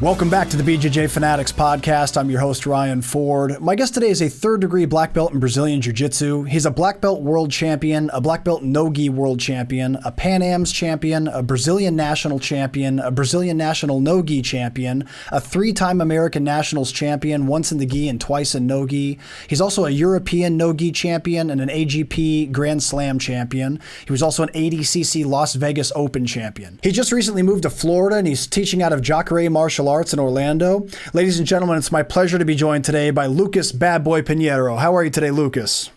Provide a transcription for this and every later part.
Welcome back to the BJJ Fanatics podcast. I'm your host, Ryan Ford. My guest today is a third-degree black belt in Brazilian Jiu-Jitsu. He's a black belt world champion, a black belt no-gi world champion, a Pan Am's champion, a Brazilian national champion, a Brazilian national no-gi champion, a three-time American nationals champion, once in the gi and twice in no-gi. He's also a European no-gi champion and an AGP Grand Slam champion. He was also an ADCC Las Vegas Open champion. He just recently moved to Florida, and he's teaching out of Jacare Martial Arts in Orlando. Ladies and gentlemen, it's my pleasure to be joined today by Lucas Bad Boy Pinheiro. How are you today, Lucas?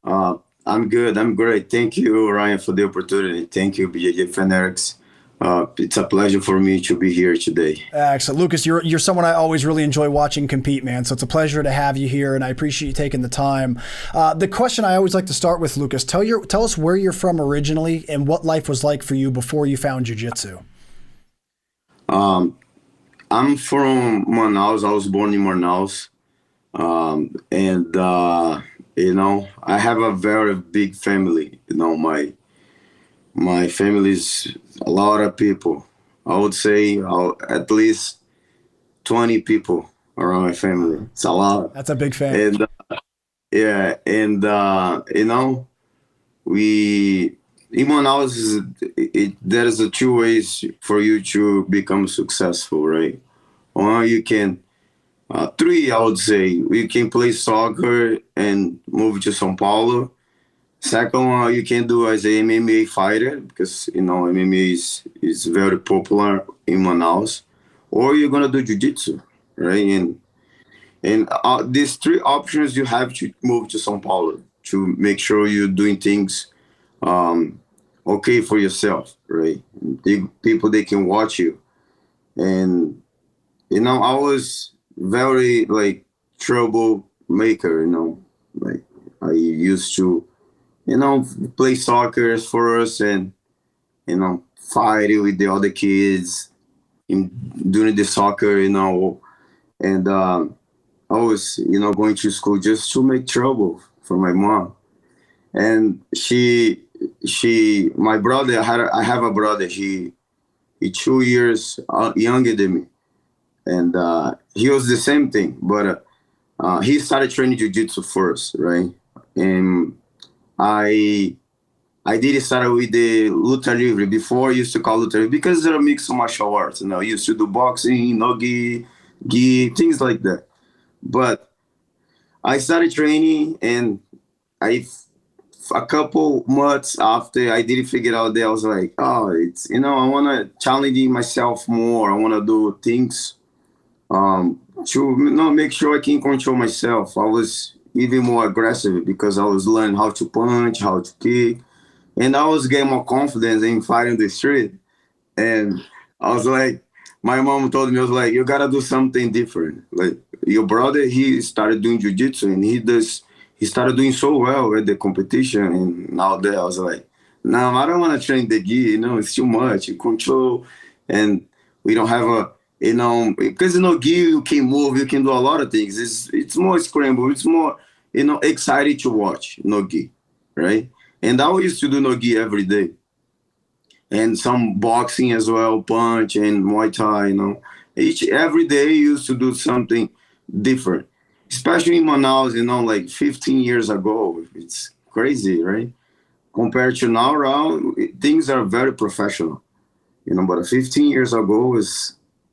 I'm good. I'm great. Thank you, Ryan, for the opportunity. Thank you, BJJ Fanatics. It's a pleasure for me to be here today. Excellent. Lucas, you're someone I always really enjoy watching compete, man. So it's a pleasure to have you here, and I appreciate you taking the time. The question I always like to start with, Lucas, tell us where you're from originally and what life was like for you before you found jiu-jitsu. I'm from Manaus. I was born in Manaus. I have a very big family. My family is a lot of people. I would say at least 20 people around my family. It's a lot. That's a big family. In Manaus, there is two ways for you to become successful, right? One, you can, three, I would say, you can play soccer and move to São Paulo. Second one, you can do as an MMA fighter, because, MMA is very popular in Manaus. Or you're going to do jiu-jitsu, right? And these three options, you have to move to São Paulo to make sure you're doing things okay for yourself, right? People, they can watch you. And, I was very, troublemaker, I used to, play soccer first and, fight with the other kids during the soccer, and I was, going to school just to make trouble for my mom. And my brother, I have a brother, he 2 years younger than me. And he was the same thing, but he started training jiu-jitsu first, right? And I did start with the luta livre. Before I used to call luta livre because they're a mix of martial arts. I used to do boxing, no-gi, gi, things like that. But I started training, and a couple months after I didn't figure out that, I was like, it's, I want to challenge myself more. I want to do things to make sure I can control myself. I was even more aggressive because I was learning how to punch, how to kick, and I was getting more confidence in fighting the street. And I was like, my mom told me, I was like, you gotta do something different. Like your brother, he started doing jiu-jitsu, and he started doing so well at the competition. And now that I was like, no, I don't want to train the gi, it's too much. You control, and we don't have a, because gi, you can move, you can do a lot of things. It's more scramble, it's more, exciting to watch gi, right? And I used to do gi every day. And some boxing as well, punch and Muay Thai, every day I used to do something different. Especially in Manaus, 15 years ago. It's crazy, right? Compared to now, things are very professional. But 15 years ago,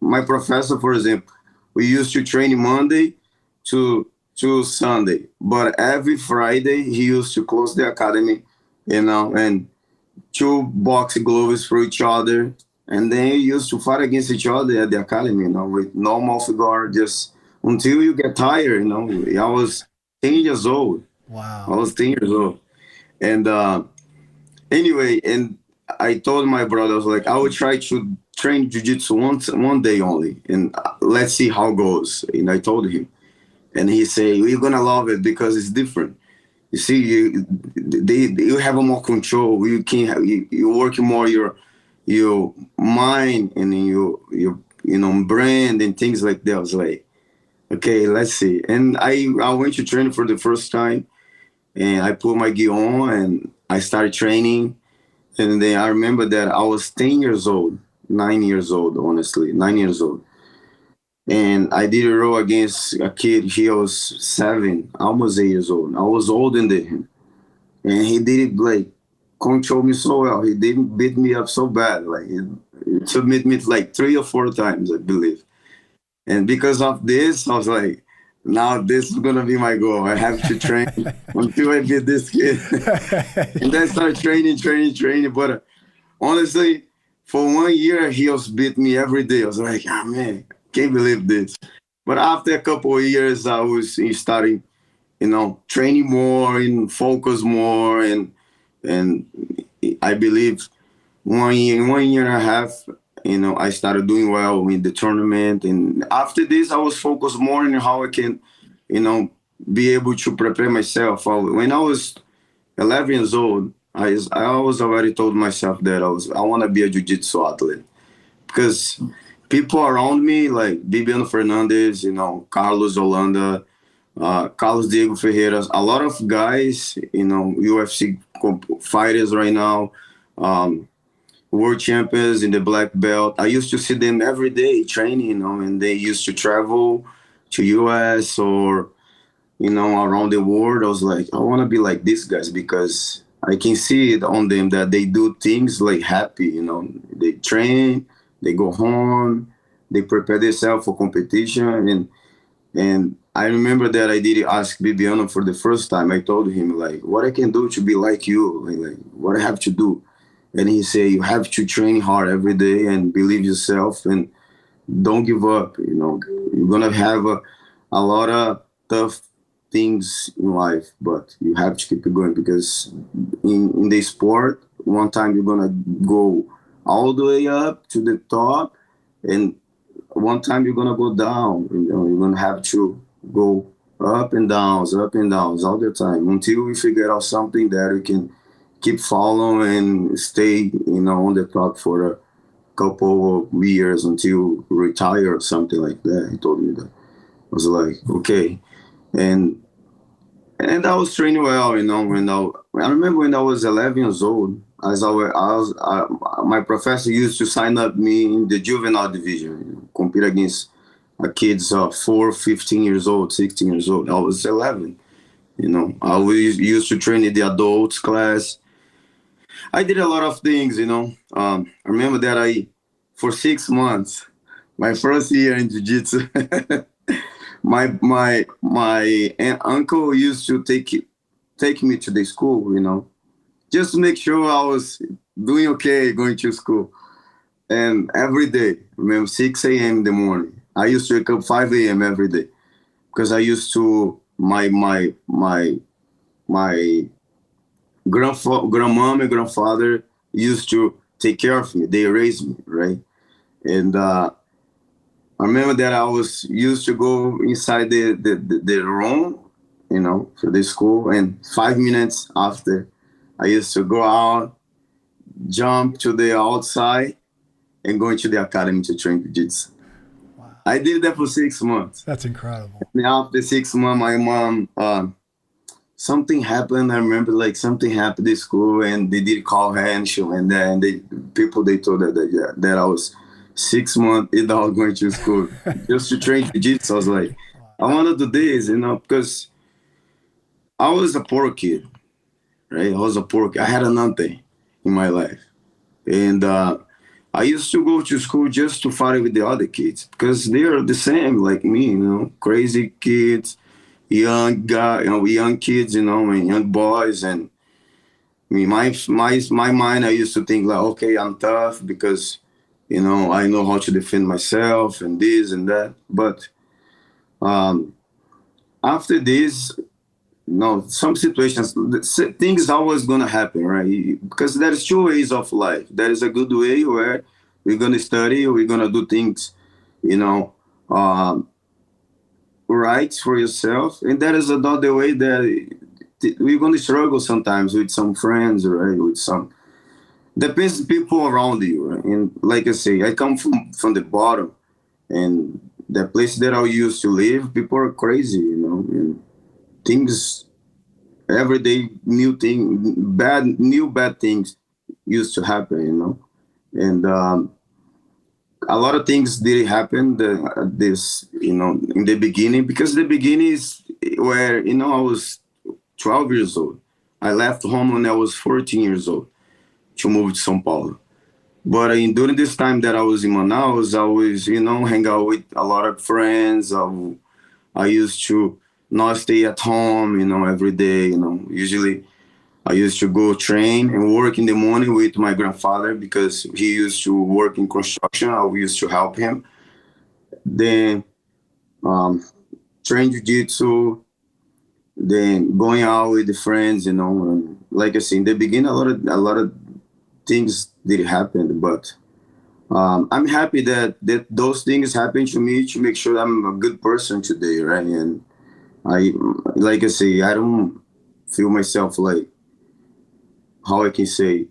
my professor, for example, we used to train Monday to Sunday. But every Friday, he used to close the academy, and two boxing gloves for each other. And then he used to fight against each other at the academy, with no mouth guard, just until you get tired. I was 10 years old. Wow. I was 10 years old. And anyway, and I told my brother, I was like, I would try to train jiu-jitsu one day only, and let's see how it goes. And I told him. And he said, you're going to love it because it's different. You see, you have more control. You can you work more your mind and your brain and things like that. I was like, okay, let's see. And I went to train for the first time, and I put my gi on and I started training. And then I remember that I was 10 years old, 9 years old, honestly, 9 years old. And I did a roll against a kid. He was 7, almost 8 years old. I was older than him, and he did it like control me so well. He didn't beat me up so bad. Like he submit me like 3 or 4 times, I believe. And because of this, I was like, now this is gonna be my goal. I have to train until I beat this kid. And then start training. But honestly, for 1 year, he was beat me every day. I was like, ah, man, can't believe this. But after a couple of years, I was starting, training more and focus more, and I believe 1 year and a half, I started doing well in the tournament. And after this, I was focused more on how I can, you know, be able to prepare myself. When I was 11 years old, I was already told myself that I want to be a jiu-jitsu athlete, because people around me like Bibiano Fernandes, Carlos Holanda, Carlos Diego Ferreira, a lot of guys, UFC fighters right now, world champions in the black belt. I used to see them every day training, and they used to travel to US or around the world. I was like, I want to be like these guys, because I can see it on them that they do things like happy. They train, they go home, they prepare themselves for competition. And I remember that I did ask Bibiano for the first time. I told him like, what I can do to be like you, like what I have to do. And he said, you have to train hard every day and believe yourself and don't give up. You're gonna have a lot of tough things in life, but you have to keep it going, because in the sport, one time you're gonna go all the way up to the top, and one time you're gonna go down. You're gonna have to go up and downs all the time until we figure out something that we can keep following and stay, on the top for a couple of years until retire or something like that. He told me that. I was like, okay. And I was training well, I remember when I was 11 years old, my professor used to sign up me in the juvenile division, compete against kids 4, 15 years old, 16 years old. I was 11, I always used to train in the adults class. I did a lot of things. I remember that for 6 months, my first year in jiu-jitsu, my uncle used to take me to the school, just to make sure I was doing okay going to school. And every day, remember 6 a.m. in the morning, I used to wake up 5 a.m. every day, because I used to my grandmom and grandfather used to take care of me. They raised me, right? And I remember that I was used to go inside the room, for the school, and 5 minutes after, I used to go out, jump to the outside, and go into the academy to train jiu-jitsu. Wow. I did that for 6 months. That's incredible. And after 6 months, my mom, something happened. I remember like something happened at school, and they did call her, and she went there, and they told her that I was 6 months without going to school just to train jiu-jitsu. I was like, I want to do this, because I was a poor kid, right? I was a poor kid. I had nothing in my life. And I used to go to school just to fight with the other kids, because they are the same like me, crazy kids, young guy, young kids, and young boys. And I mean, my mind, I used to think like, okay, I'm tough because, I know how to defend myself and this and that. But after this, some situations, things always gonna happen, right? Because there's 2 ways of life. There is a good way where we're gonna study, we're gonna do things, right for yourself, and there is another way that we're gonna struggle sometimes with some friends, right? With some depends on people around you, right? And like I say, I come from the bottom, and the place that I used to live, people are crazy, and things every day, new bad things used to happen, and a lot of things did happen this, in the beginning, because the beginning is where, I was 12 years old. I left home when I was 14 years old to move to São Paulo. But during this time that I was in Manaus, I always, hang out with a lot of friends. I used to not stay at home, every day, usually I used to go train and work in the morning with my grandfather because he used to work in construction. I used to help him. Then train jiu-jitsu, then going out with the friends, and like I said, in the beginning, a lot of things did happen, but I'm happy that those things happened to me to make sure I'm a good person today, right? And like I say, I don't feel myself like, how I can say,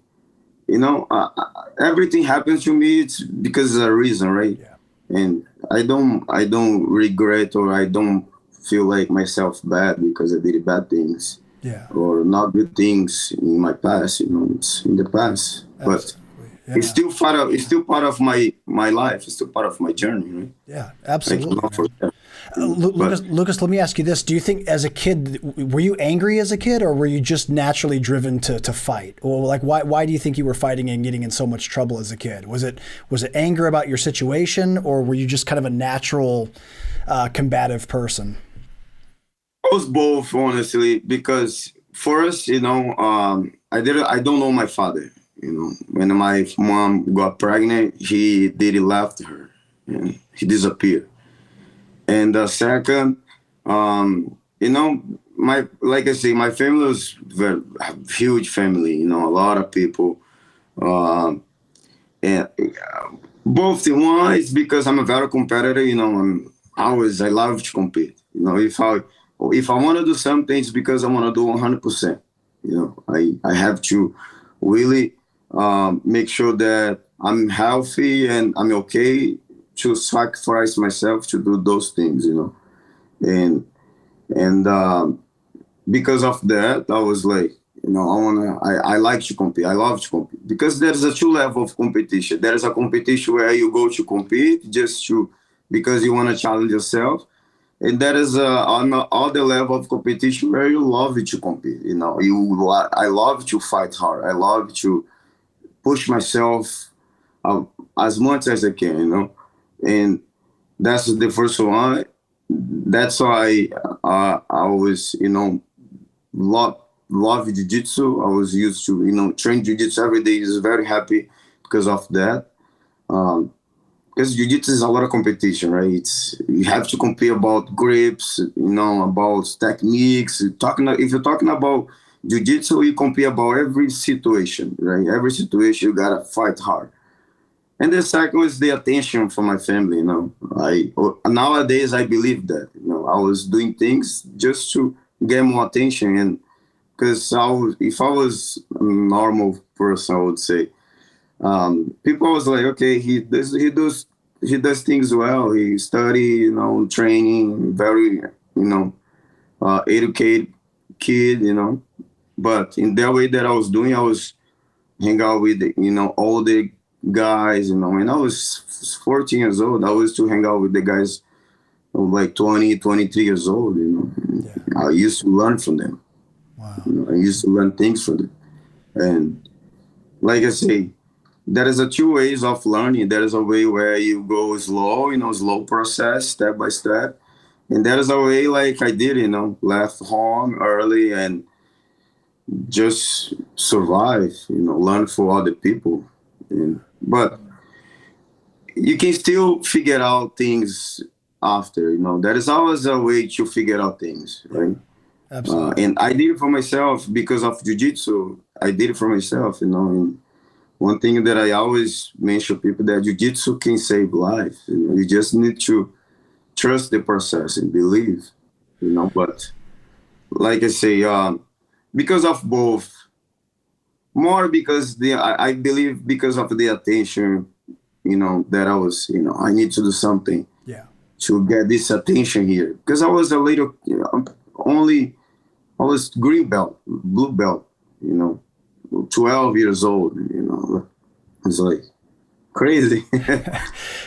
everything happens to me. It's because of a reason, right? Yeah. And I don't regret, or I don't feel like myself bad because I did bad things. Yeah. Or not good things in my past. It's in the past, but Yeah. it's still part of my life. It's still part of my journey, right? Yeah, I absolutely. cannot forget. Lucas, let me ask you this. Do you think as a kid, were you angry as a kid, or were you just naturally driven to fight? Or like, why do you think you were fighting and getting in so much trouble as a kid? Was it anger about your situation, or were you just kind of a natural combative person? I was both, honestly, because first, I don't know my father. When my mom got pregnant, he did left her, and he disappeared. And the second, like I say, my family was a huge family. A lot of people, and both the one is because I'm a very competitor. I love to compete. If I want to do something, it's because I want to do 100%. I have to really make sure that I'm healthy and I'm okay to sacrifice myself to do those things, and because of that, I was like, I like to compete. I love to compete because there's a two level of competition. There is a competition where you go to compete because you want to challenge yourself. And that is on the other level of competition where you love to compete. I love to fight hard. I love to push myself as much as I can. And that's the first one. That's why I always, love jiu-jitsu. I was used to, train jiu-jitsu every day. Is very happy because of that. Because jiu-jitsu is a lot of competition, right? You have to compete about grips, about techniques. If you're talking about jiu-jitsu, you compete about every situation, right? Every situation you gotta fight hard. And the second is the attention from my family. Nowadays I believe that. I was doing things just to get more attention, and because if I was a normal person, I would say. People was like, okay, he does things well. He study, training, very, educated kid, But in that way that I was doing, I was hang out with, all the guys, When I was 14 years old, I was to hang out with the guys like 20, 23 years old, Yeah. I used to learn from them. Wow. I used to learn things from them. And like I say, there is a two ways of learning. There is a way where you go slow, slow process, step by step. And there is a way like I did, left home early and just survive, learn for other people. But you can still figure out things after, there is always a way to figure out things, right? Absolutely. And I did it for myself because of jiu-jitsu. I did it for myself, and one thing that I always mention people that jiu-jitsu can save life. You just need to trust the process and believe, But like I say, because of both, more because I believe because of the attention, that I was, I need to do something Yeah. to get this attention here. Because I was a little, I was green belt, blue belt, 12 years old, It's like, Crazy.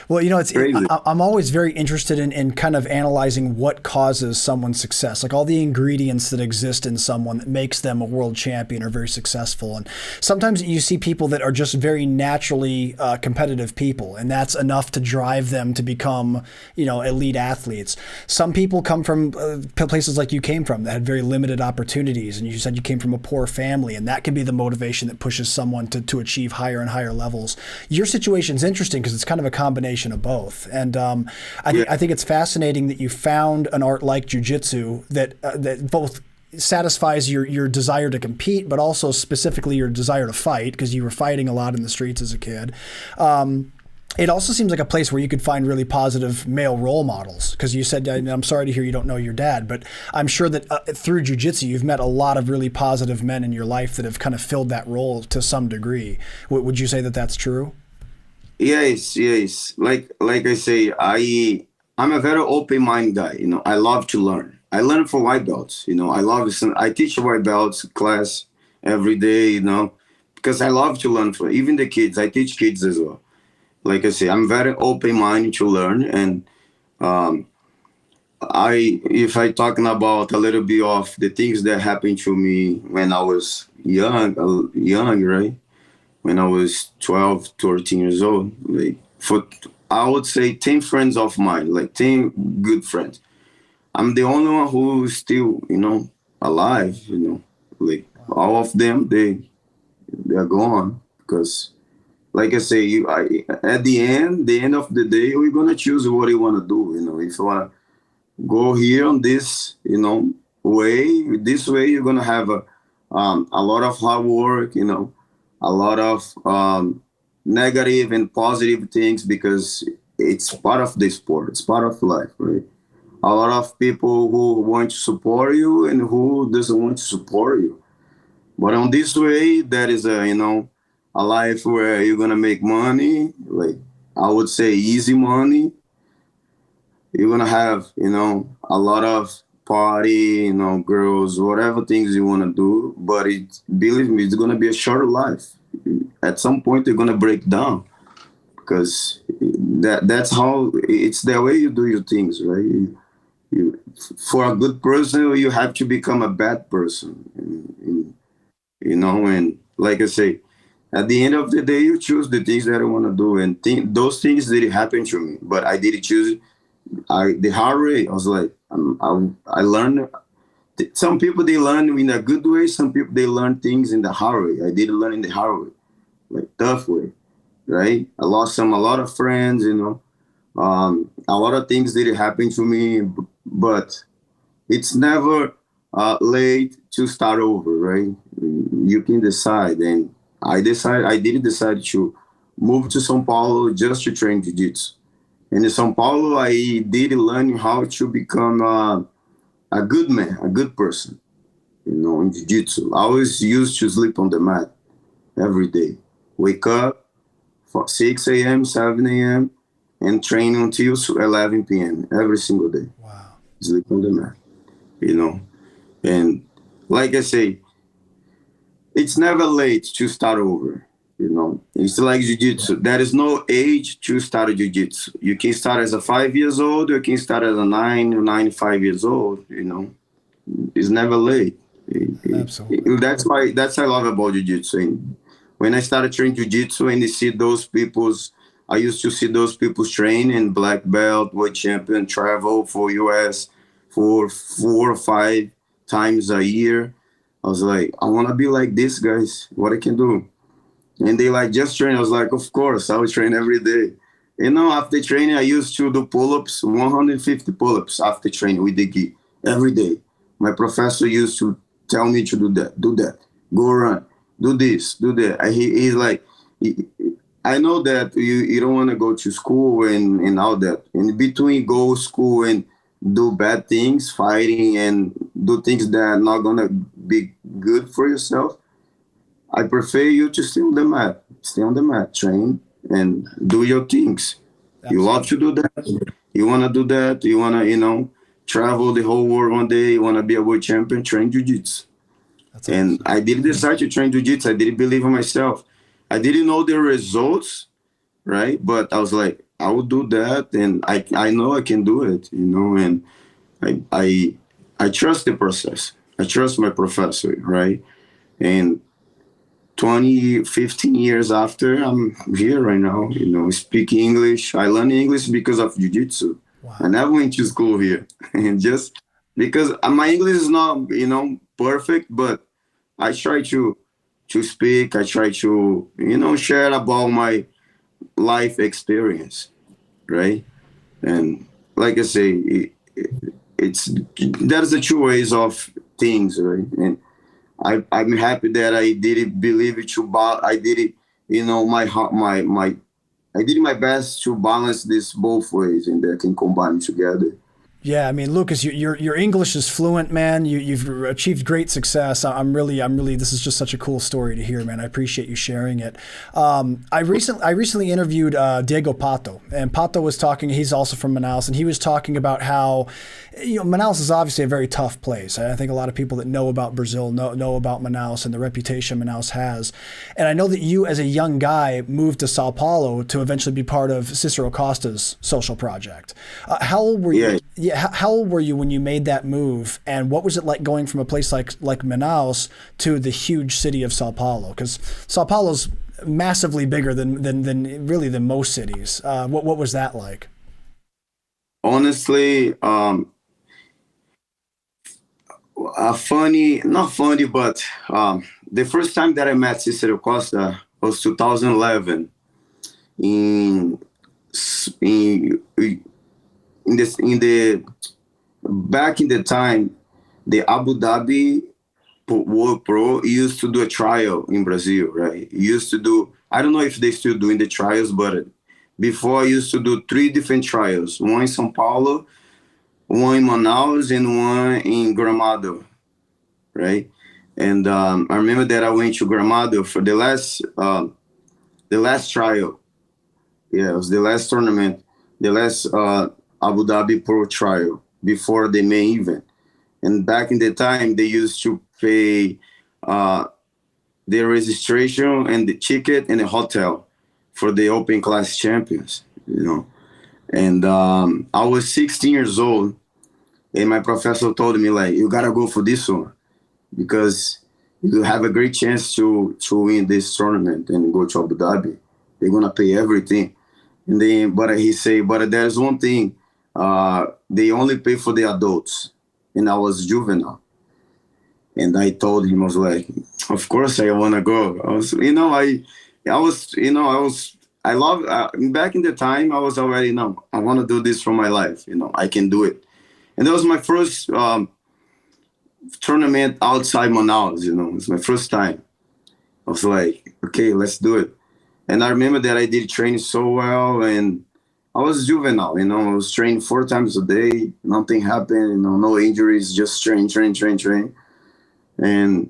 Well, Crazy. I'm always very interested in kind of analyzing what causes someone's success, like all the ingredients that exist in someone that makes them a world champion or very successful. And sometimes you see people that are just very naturally competitive people, and that's enough to drive them to become, elite athletes. Some people come from places like you came from that had very limited opportunities, and you said you came from a poor family, and that can be the motivation that pushes someone to achieve higher and higher levels. Your situation is interesting because it's kind of a combination of both. And I think it's fascinating that you found an art like jiu-jitsu that both satisfies your desire to compete, but also specifically your desire to fight, because you were fighting a lot in the streets as a kid. It also seems like a place where you could find really positive male role models, because you said, I'm sorry to hear you don't know your dad, but I'm sure that through jiu-jitsu, you've met a lot of really positive men in your life that have kind of filled that role to some degree. Would you say that that's true? Yes. Like I say, I'm a very open-minded guy. I love to learn. I learn for white belts. I teach white belts class every day. Because I love to learn for even the kids. I teach kids as well. Like I say, I'm very open-minded to learn. And if I talking about a little bit of the things that happened to me when I was young, right? When I was 12, 13 years old, I would say 10 friends of mine, like 10 good friends. I'm the only one who is still, alive, like all of them, they're gone because, like I say, at the end of the day, we're going to choose what you want to do. If you want to go here on this, this way, you're going to have a lot of hard work, a lot of negative and positive things, because it's part of the sport. It's part of life, right? A lot of people who want to support you and who doesn't want to support you. But on this way, that is a life where you're going to make money, like I would say easy money. You're going to have, a lot of party, girls, whatever things you want to do. But believe me, it's going to be a short life. At some point, you're going to break down, because that's how it's the way you do your things, right? For a good person, you have to become a bad person, and like I say, at the end of the day, you choose the things that I want to do, and those things didn't happen to me, but I did choose the hard way. I was like, I learned. Some people, they learn in a good way. Some people, they learn things in the hard way. I did learn in the hard way, like tough way, right? I lost a lot of friends, a lot of things did happen to me, but it's never late to start over, right? You can decide. And I did decide to move to São Paulo just to train jiu-jitsu. And in São Paulo, I did learn how to become a good man, a good person, in jiu-jitsu. I always used to sleep on the mat every day. Wake up for 6 a.m., 7 a.m., and train until 11 p.m. every single day. Wow. Sleep on the mat, And like I say, it's never late to start over. It's like jiu-jitsu. There is no age to start jiu-jitsu. You can start as a 5 years old, or you can start as a 95 years old. It's never late. Absolutely. That's why I love about jiu-jitsu. And when I started training jiu-jitsu and I used to see those people train in black belt, world champion, travel for US for 4 or 5 times a year. I was like, I want to be like these guys. What I can do? And they like, just train. I was like, of course, I will train every day. After training, I used to do pull-ups, 150 pull-ups after training with the gi every day. My professor used to tell me to do that, go run, do this, do that. He's like, I know that you don't want to go to school and all that. In between go school and do bad things, fighting and do things that are not going to be good for yourself, I prefer you to stay on the mat, train and do your things. Absolutely. You love to do that. You want to do that. You want to, travel the whole world one day. You want to be a world champion, train jiu-jitsu. And I didn't decide to train jiu-jitsu. I didn't believe in myself. I didn't know the results right? But I was like, I will do that, and I know I can do it, and I I I trust the process. I trust my professor, right? And 15 years after, I'm here right now, speaking English. I learned English because of jiu-jitsu. I Wow. never went to school here. And just because my English is not, perfect, but I try to speak. I try to, share about my life experience, right? And like I say, it's there's the two ways of things, right? And I'm happy that I did it. Believe it, I did it. I did my best to balance this both ways, and that can combine together. Yeah, I mean, Lucas, your English is fluent, man. You've achieved great success. I'm really. This is just such a cool story to hear, man. I appreciate you sharing it. I recently interviewed Diego Pato, and Pato was talking. He's also from Manaus, and he was talking about how, Manaus is obviously a very tough place. I think a lot of people that know about Brazil know about Manaus and the reputation Manaus has. And I know that you, as a young guy, moved to Sao Paulo to eventually be part of Cicero Costa's social project. How old were you? Yeah, Yeah, how old were you when you made that move, and what was it like going from a place like Manaus to the huge city of Sao Paulo? Because Sao Paulo's massively bigger than most cities. What was that like? honestly, funny, not funny, but the first time that I met Cicero Costa was 2011 in in in the back in the time, the Abu Dhabi World Pro used to do a trial in Brazil, right? Used to do, I don't know if they still doing the trials, but before I used to do three different trials, one in São Paulo, one in Manaus, and one in Gramado, right? And I remember that I went to Gramado for the last trial. Yeah, it was the last tournament, the last Abu Dhabi Pro trial before the main event. And back in the time, they used to pay uh, the registration and the ticket and the hotel for the open class champions. And I was 16 years old, and my professor told me, like, you gotta go for this one because you have a great chance to win this tournament and go to Abu Dhabi. They're gonna pay everything. And then, but he said, but there's one thing, they only pay for the adults, and I was juvenile. And I told him, I was like, of course I want to go. I love, back in the time, I was already, I want to do this for my life. I can do it. And that was my first tournament outside Manaus, it was my first time. I was like, okay, let's do it. And I remember that I did training so well, and I was juvenile, I was training 4 times a day. Nothing happened, no injuries, just train, train, train, train. And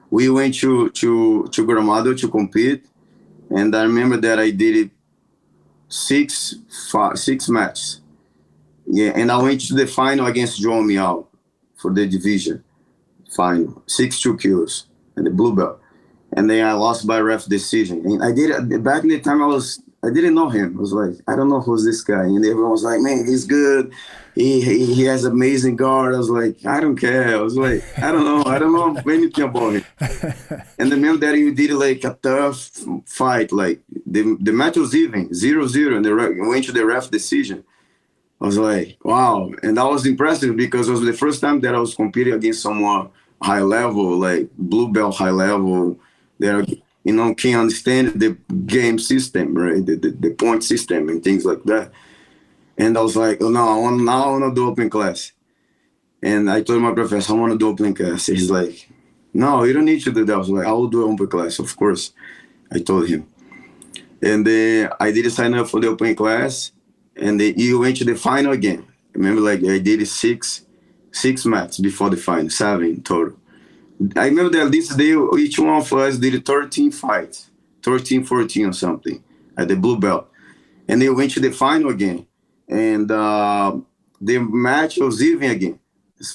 we went to Gramado to compete, and I remember that I did it six matches. Yeah, and I went to the final against João Miao for the division final, 6 2 kilos, and the blue belt. And then I lost by ref decision. And I did it back in the time. I didn't know him. I was like, I don't know who's this guy. And everyone was like, man, he's good. He has amazing guard. I was like, I don't care. I was like, I don't know anything about him. And the man that he did like a tough fight. Like the match was even 0-0, and went to the ref decision. I was like, wow. And that was impressive because it was the first time that I was competing against someone high level, like blue belt high level. That can understand the game system, right? The point system and things like that. And I was like, oh no, I want to do open class. And I told my professor, I want to do open class. He's like, no, you don't need to do that. I was like, I will do open class, of course. I told him. And then I did sign up for the open class, and then you went to the final again. Remember, like I did six matches before the final, 7 total. I remember that this day, each one of us did 13 fights, 13, 14 or something at the blue belt. And they went to the final again. And the match was even again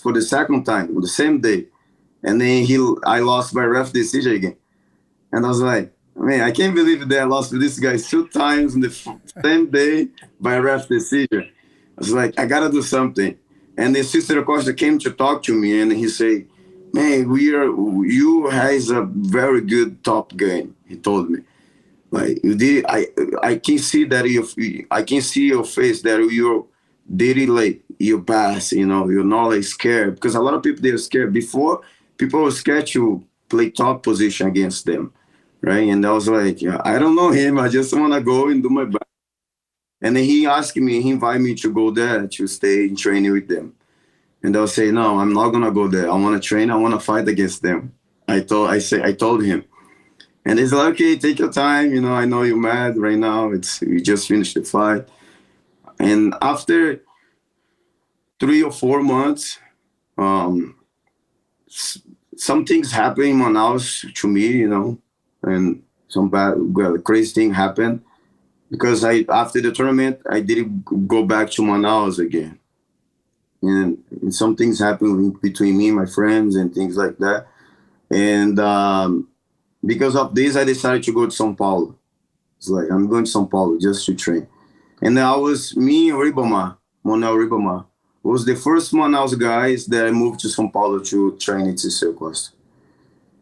for the second time, on the same day. And then I lost by ref decision again. And I was like, I mean, I can't believe that I lost to this guy 2 times in the same day by ref decision. I was like, I gotta do something. And the sister Acosta came to talk to me, and he said, "Man, you has a very good top game." He told me, like you did. I can see that I can see your face that you did it like your best. You know, you're not like scared, because a lot of people they're scared before. People were scared to play top position against them, right? And I was like, yeah, I don't know him. I just want to go and do my best. And then he asked me, he invited me to go there to stay and train with them. And I'll say, no, I'm not gonna go there. I want to train. I want to fight against them. I told him, and he's like, okay, take your time. You know, I know you're mad right now. You just finished the fight. And after 3 or 4 months, um, some things happened in Manaus to me, you know, and some crazy thing happened because after the tournament, I didn't go back to Manaus again. And some things happened between me and my friends and things like that. And because of this, I decided to go to São Paulo. It's like, I'm going to São Paulo just to train. And me and Manuel Ribamar, was the first Manaus guys that I moved to São Paulo to train in Cicero Costa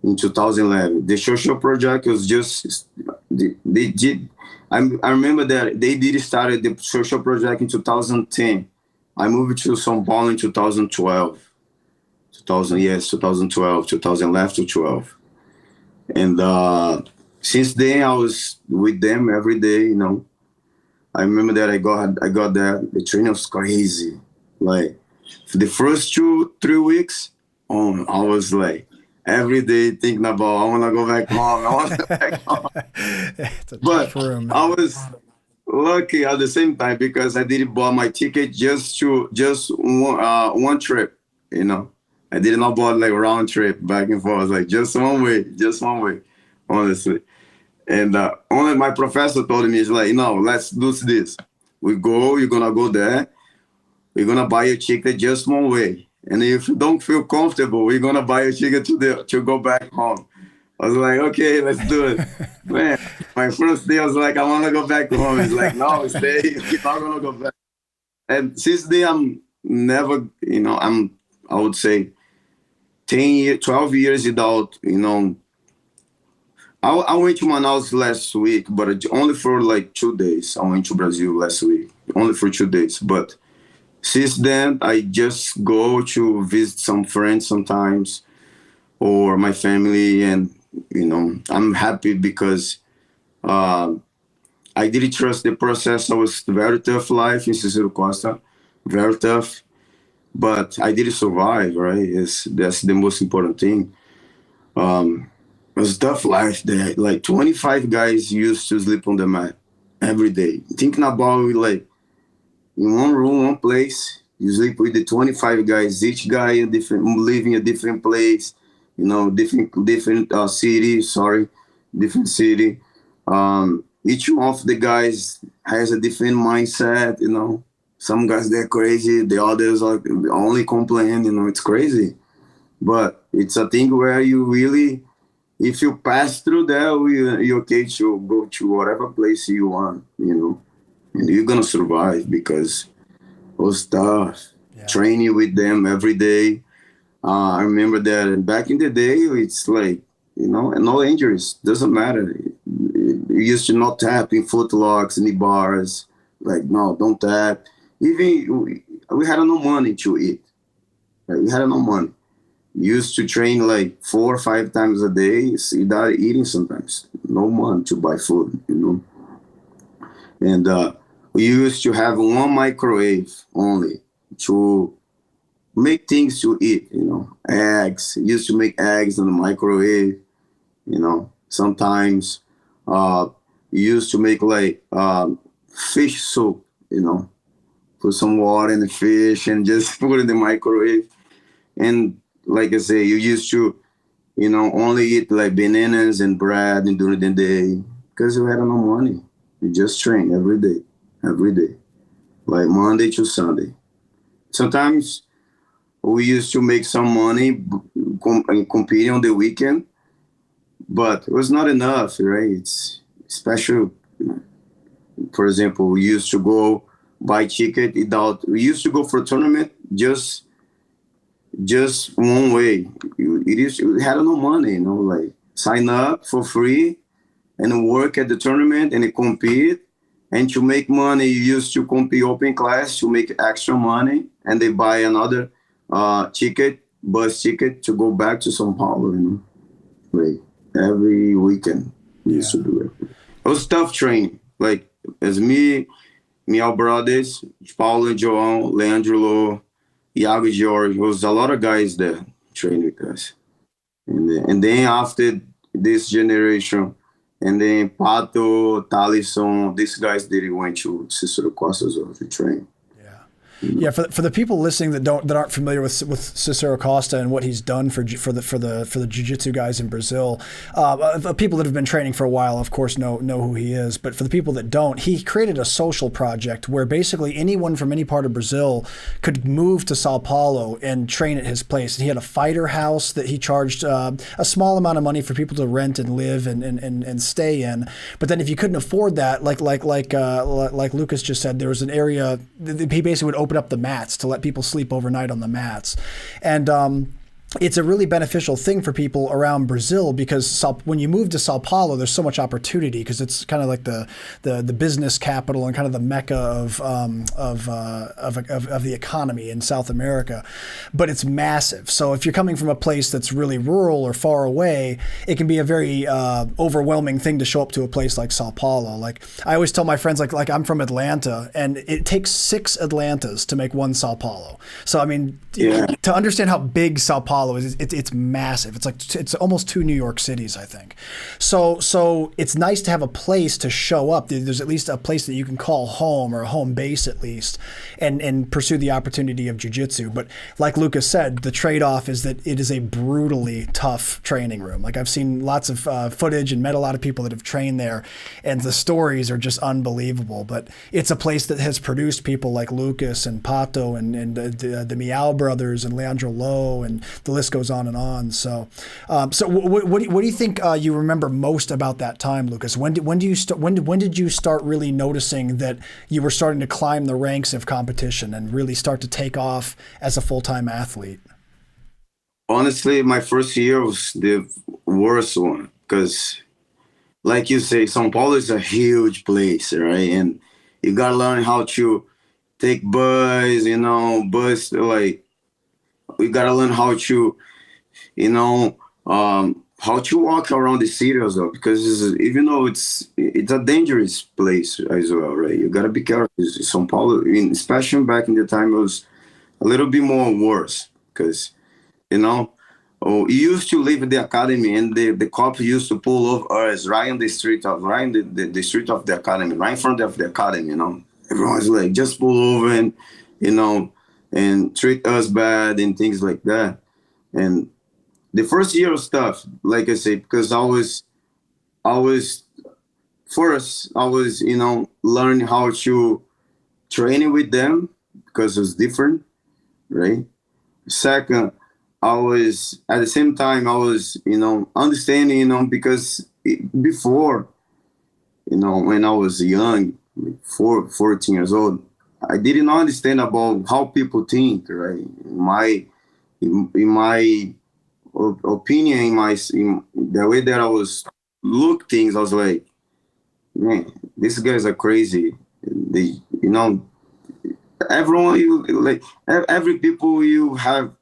in 2011. The social project was just, they did, I remember that they did start the social project in 2010. I moved to São Paulo in 2012. 2012, 2011 to 12. And since then, I was with them every day, you know. I remember that I got there. The training was crazy. Like, for the first 2-3 weeks, I was like, every day thinking about, I want to go back home. I want to go back home. It's a But tough room. I was lucky at the same time because I didn't buy my ticket just one trip, you know. I did not buy like round trip back and forth, like just one way, honestly. And only my professor told me, he's like, no, let's do this. You're gonna go there, we're gonna buy a ticket just one way. And if you don't feel comfortable, we're gonna buy a ticket to go back home. I was like, okay, let's do it. Man, my first day I was like, I wanna go back home. He's like, no, stay, you're not gonna go back. And since then I'm never, you know, I would say 12 years without, you know, I went to Manaus last week, but only for like 2 days. I went to Brazil last week, only for 2 days. But since then, I just go to visit some friends sometimes or my family. And, you know, I'm happy because I didn't trust the process. It was very tough life in Cicero Costa, very tough. But I did survive, right? That's the most important thing. It was tough life there. Like 25 guys used to sleep on the mat every day. Thinking about it, like in one room, one place, you sleep with the 25 guys, each guy living a different place, you know, different city, different city. Each one of the guys has a different mindset, you know. Some guys, they're crazy. The others are only complain, you know, it's crazy. But it's a thing where you really, if you pass through there, you're okay to go to whatever place you want, you know, and you're going to survive because it was tough. Yeah. Training with them every day. I remember that back in the day, it's like, you know, no injuries, doesn't matter. You used to not tap in foot locks, in the bars, like, no, don't tap. Even we had no money to eat. Right? We had no money. Used to train like 4 or 5 times a day without eating sometimes. No money to buy food, you know. And we used to have one microwave only to make things to eat, you know. Eggs. Used to make eggs in the microwave, you know. Sometimes used to make like fish soup, you know. Put some water in the fish and just put it in the microwave. And like I say, you used to, you know, only eat like bananas and bread and during the day because you had no money. You just train every day, like Monday to Sunday. Sometimes we used to make some money competing on the weekend, but it was not enough, right? It's special. For example, we used to go buy ticket without. We used to go for a tournament just one way. You had no money, like sign up for free and work at the tournament and compete. And to make money, you used to compete open class to make extra money, and they buy another bus ticket to go back to São Paulo. Like every weekend, we used to do it. It was tough training. Like as me, our brothers, Paulo and João, Leandro, Iago, George, there was a lot of guys there training with us. And then after this generation, and then Pato, Talisson, these guys didn't went to Cicero Costa's to train. Yeah, for the people listening that aren't familiar with Cicero Costa and what he's done for the jiu-jitsu guys in Brazil, people that have been training for a while, of course, know who he is. But for the people that don't, he created a social project where basically anyone from any part of Brazil could move to Sao Paulo and train at his place. And he had a fighter house that he charged a small amount of money for people to rent and live and stay in. But then if you couldn't afford that, like Lucas just said, there was an area he basically would open up the mats to let people sleep overnight on the mats. And it's a really beneficial thing for people around Brazil because when you move to Sao Paulo, there's so much opportunity because it's kind of like the business capital and kind of the mecca of the economy in South America. But it's massive. So if you're coming from a place that's really rural or far away, it can be a very overwhelming thing to show up to a place like Sao Paulo. Like I always tell my friends, like I'm from Atlanta, and it takes 6 Atlantas to make one Sao Paulo. So I mean, to understand how big Sao Paulo is, it's massive. It's almost 2 New York cities, I think. So it's nice to have a place to show up. There's at least a place that you can call home or a home base at least, and pursue the opportunity of jiu-jitsu. But like Lucas said, the trade-off is that it is a brutally tough training room. Like I've seen lots of footage and met a lot of people that have trained there, and the stories are just unbelievable. But it's a place that has produced people like Lucas and Pato and the Miao brothers and Leandro Lo, and the list goes on and on. So, what do you think you remember most about that time, Lucas? When did you start really noticing that you were starting to climb the ranks of competition and really start to take off as a full-time athlete? Honestly, my first year was the worst one because, like you say, São Paulo is a huge place, right? And you gotta learn how to take bus, like. We gotta learn how to, how to walk around the city as well, because even though it's a dangerous place as well, right? You gotta be careful. São Paulo, especially back in the time, it was a little bit more worse because, you used to live at the academy, and the cops used to pull over us right in the street of the street of the academy, right in front of the academy. Everyone's like, just pull over and treat us bad and things like that. And the first year was tough, like I said, because I was learning how to train with them because it was different, right? Second, I was at the same time understanding, because before, when I was young, 14 years old, I didn't understand about how people think, right? In my opinion, in the way that I was look things, I was like, man, these guys are crazy. They, everyone, every people, you have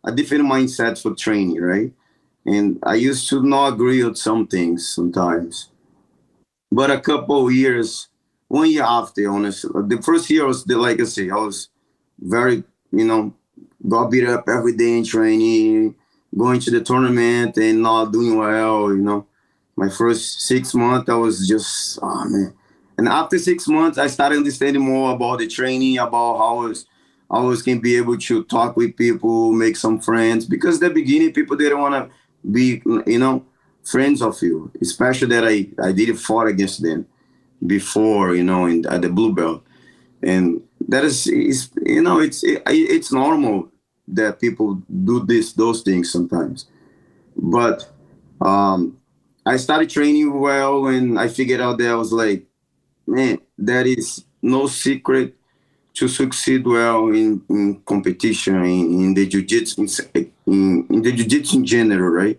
a different mindset for training, right? And I used to not agree with some things sometimes, but a couple of years. 1 year after, honestly, the first year was like I say, I was very, got beat up every day in training, going to the tournament and not doing well, My first 6 months, I was just, oh man. And after 6 months, I started understanding more about the training, about how I was can be able to talk with people, make some friends. Because at the beginning, people didn't want to be, friends of you, especially that I didn't fought against them before, at the blue belt. And that it's normal that people do those things sometimes. But I started training well, and I figured out that I was like, man, that is no secret to succeed well in competition in the jiu-jitsu in the jiu-jitsu in general, right?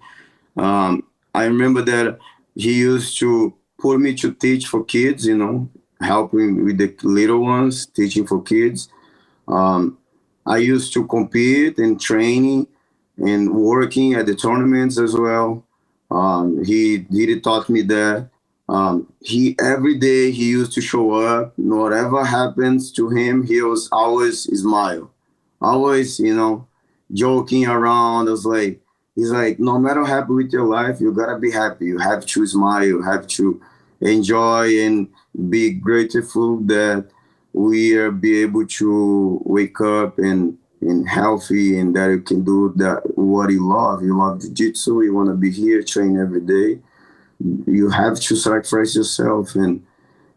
I remember that he used to put me to teach for kids, you know, helping with the little ones, teaching for kids. Um, I used to compete and training and working at the tournaments as well. He taught me that. He every day he used to show up. Whatever happens to him, he was always smile, always, you know, joking around. I was like, he's like, no matter what happens with your life, you gotta be happy. You have to smile. You have to enjoy and be grateful that we are be able to wake up and healthy, and that you can do that what you love. You love jiu-jitsu, you want to be here, train every day. You have to sacrifice yourself. And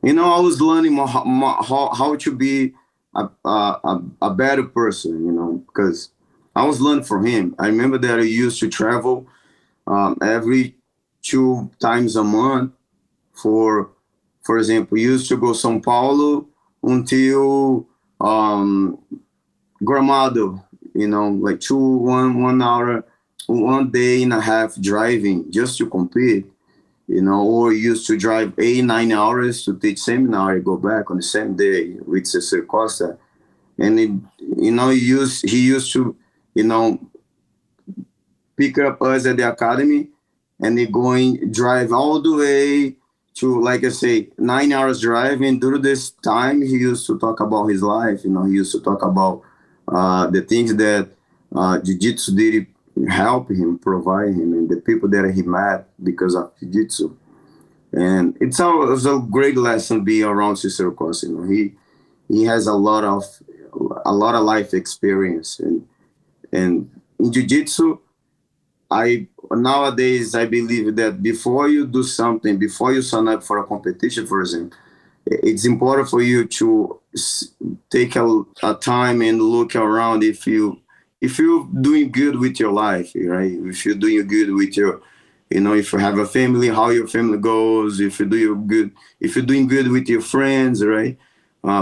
you know, I was learning how to be a better person, you know, because I was learning from him. I remember that I used to travel every 2 times a month for example, used to go São Paulo until Gramado, you know, like 1 hour, 1 day and a half driving just to compete, you know, or used to drive 8, 9 hours to teach seminar, go back on the same day with Cesar Costa. And it, you know, he used to, you know, pick up us at the academy, and they going drive all the way to, like I say, 9 hours drive. And during this time, he used to talk about his life. You know, he used to talk about the things that jiu-jitsu did help him, provide him, and the people that he met because of jiu-jitsu. And it was a great lesson being around Cicero Costa. You know, he has a lot of life experience, and in jiu-jitsu, I nowadays I believe that before you do something, before you sign up for a competition, for example, it's important for you to take a time and look around if you're doing good with your life, right? If you're doing good with your, you know, if you have a family, how your family goes, if you're doing good with your friends, right?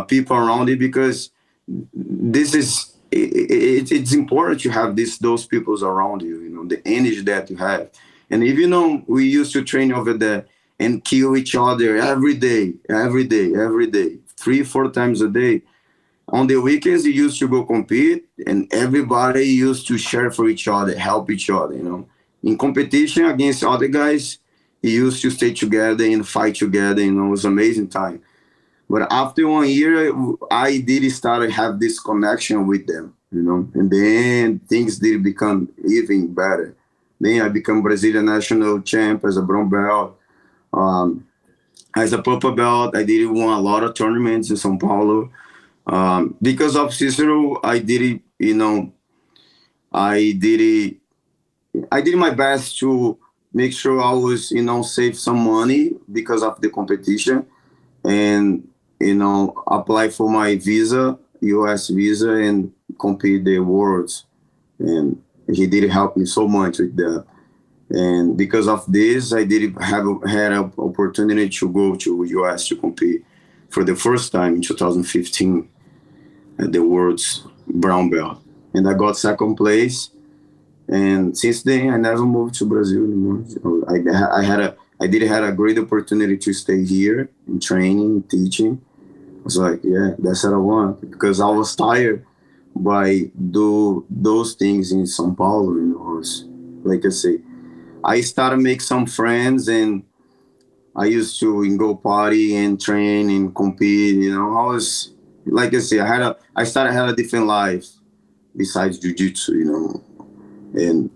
People around you, because this is it's important to have those peoples around you, you know, the energy that you have. And if you know, we used to train over there and kill each other every day, every day, every day, 3 4 times a day. On the weekends, you used to go compete, and everybody used to share for each other, help each other, you know. In competition against other guys, he used to stay together and fight together, you know. It was an amazing time. But after 1 year, I did start to have this connection with them, you know, and then things did become even better. Then I become Brazilian national champ as a brown belt. Um, as a purple belt, I did won a lot of tournaments in São Paulo. Because of Cicero, I did it, you know, I did it, I did my best to make sure I was, you know, save some money because of the competition, and you know, apply for my visa, U.S. visa, and compete the worlds. And he did help me so much with that. And because of this, I did had an opportunity to go to U.S. to compete for the first time in 2015 at the world's brown belt, and I got second place. And since then, I never moved to Brazil anymore. So I did had a great opportunity to stay here in training, teaching. I was like, yeah, that's what I want, because I was tired by do those things in São Paulo. You know, like I say, I started to make some friends, and I used to go party and train and compete. You know, I was, like I say, I started had a different life besides jiu-jitsu. You know, and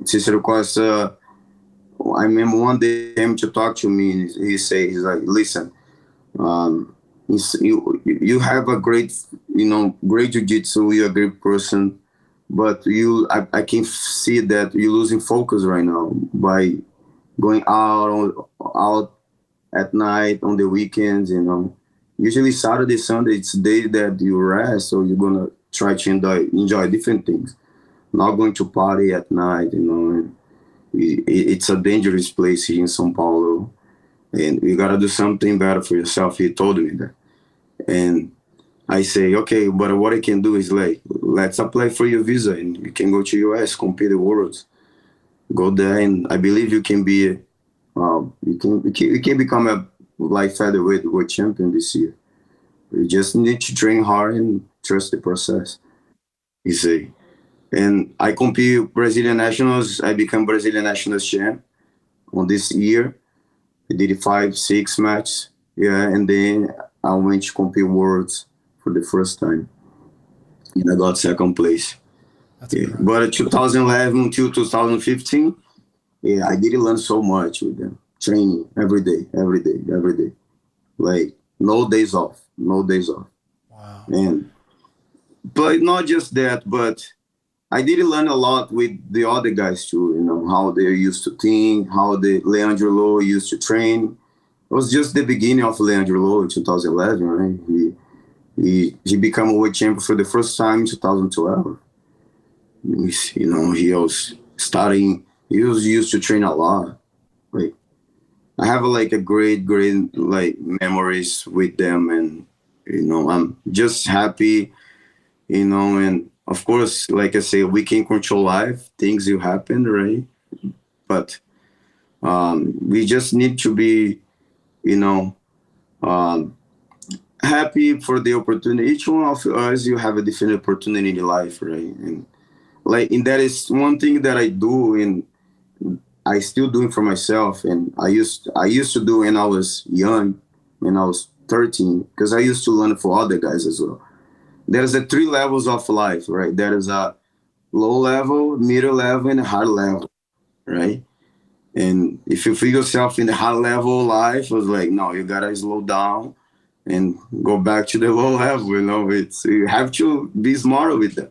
Cicero Costa, I remember one day he came to talk to me, and he's like, listen, um, you have a great, you know, great jiu-jitsu, you're a great person, but I can see that you're losing focus right now by going out at night on the weekends, you know. Usually Saturday, Sunday, it's day that you rest, so you're gonna try to enjoy different things, not going to party at night, you know. It's a dangerous place here in São Paulo, and you gotta do something better for yourself. He told me that, and I say, okay, but what I can do is like, let's apply for your visa, and you can go to US, compete the worlds, go there, and I believe you can be, you can become a light featherweight world champion this year. You just need to train hard and trust the process. He say. And I compete Brazilian nationals. I become Brazilian nationals champ on this year. I did 5, 6 matches. Yeah, and then I went to compete worlds for the first time. And I got second place. Yeah. But 2011 to 2015, yeah, I did learn so much with them. Training every day, every day, every day. Like no days off, no days off. Wow. And but not just that, but I did learn a lot with the other guys too, you know, how they used to think, how the Leandro Lowe used to train. It was just the beginning of Leandro Lowe in 2011, right? He became a world champion for the first time in 2012. You know, he was starting, he was used to train a lot. Like, I have like a great like memories with them, and you know, I'm just happy, you know, and of course, like I say, we can control life, things will happen, right? But we just need to be, you know, happy for the opportunity. Each one of us, you have a different opportunity in life, right? And like, and that is one thing that I do, and I still doing for myself. And I used to do when I was young, when I was 13, because I used to learn for other guys as well. There's a 3 levels of life, right? There is a low level, middle level, and a high level, right? And if you feel yourself in the high level life, it was like, no, you gotta slow down and go back to the low level. You know, it's, you have to be smarter with them.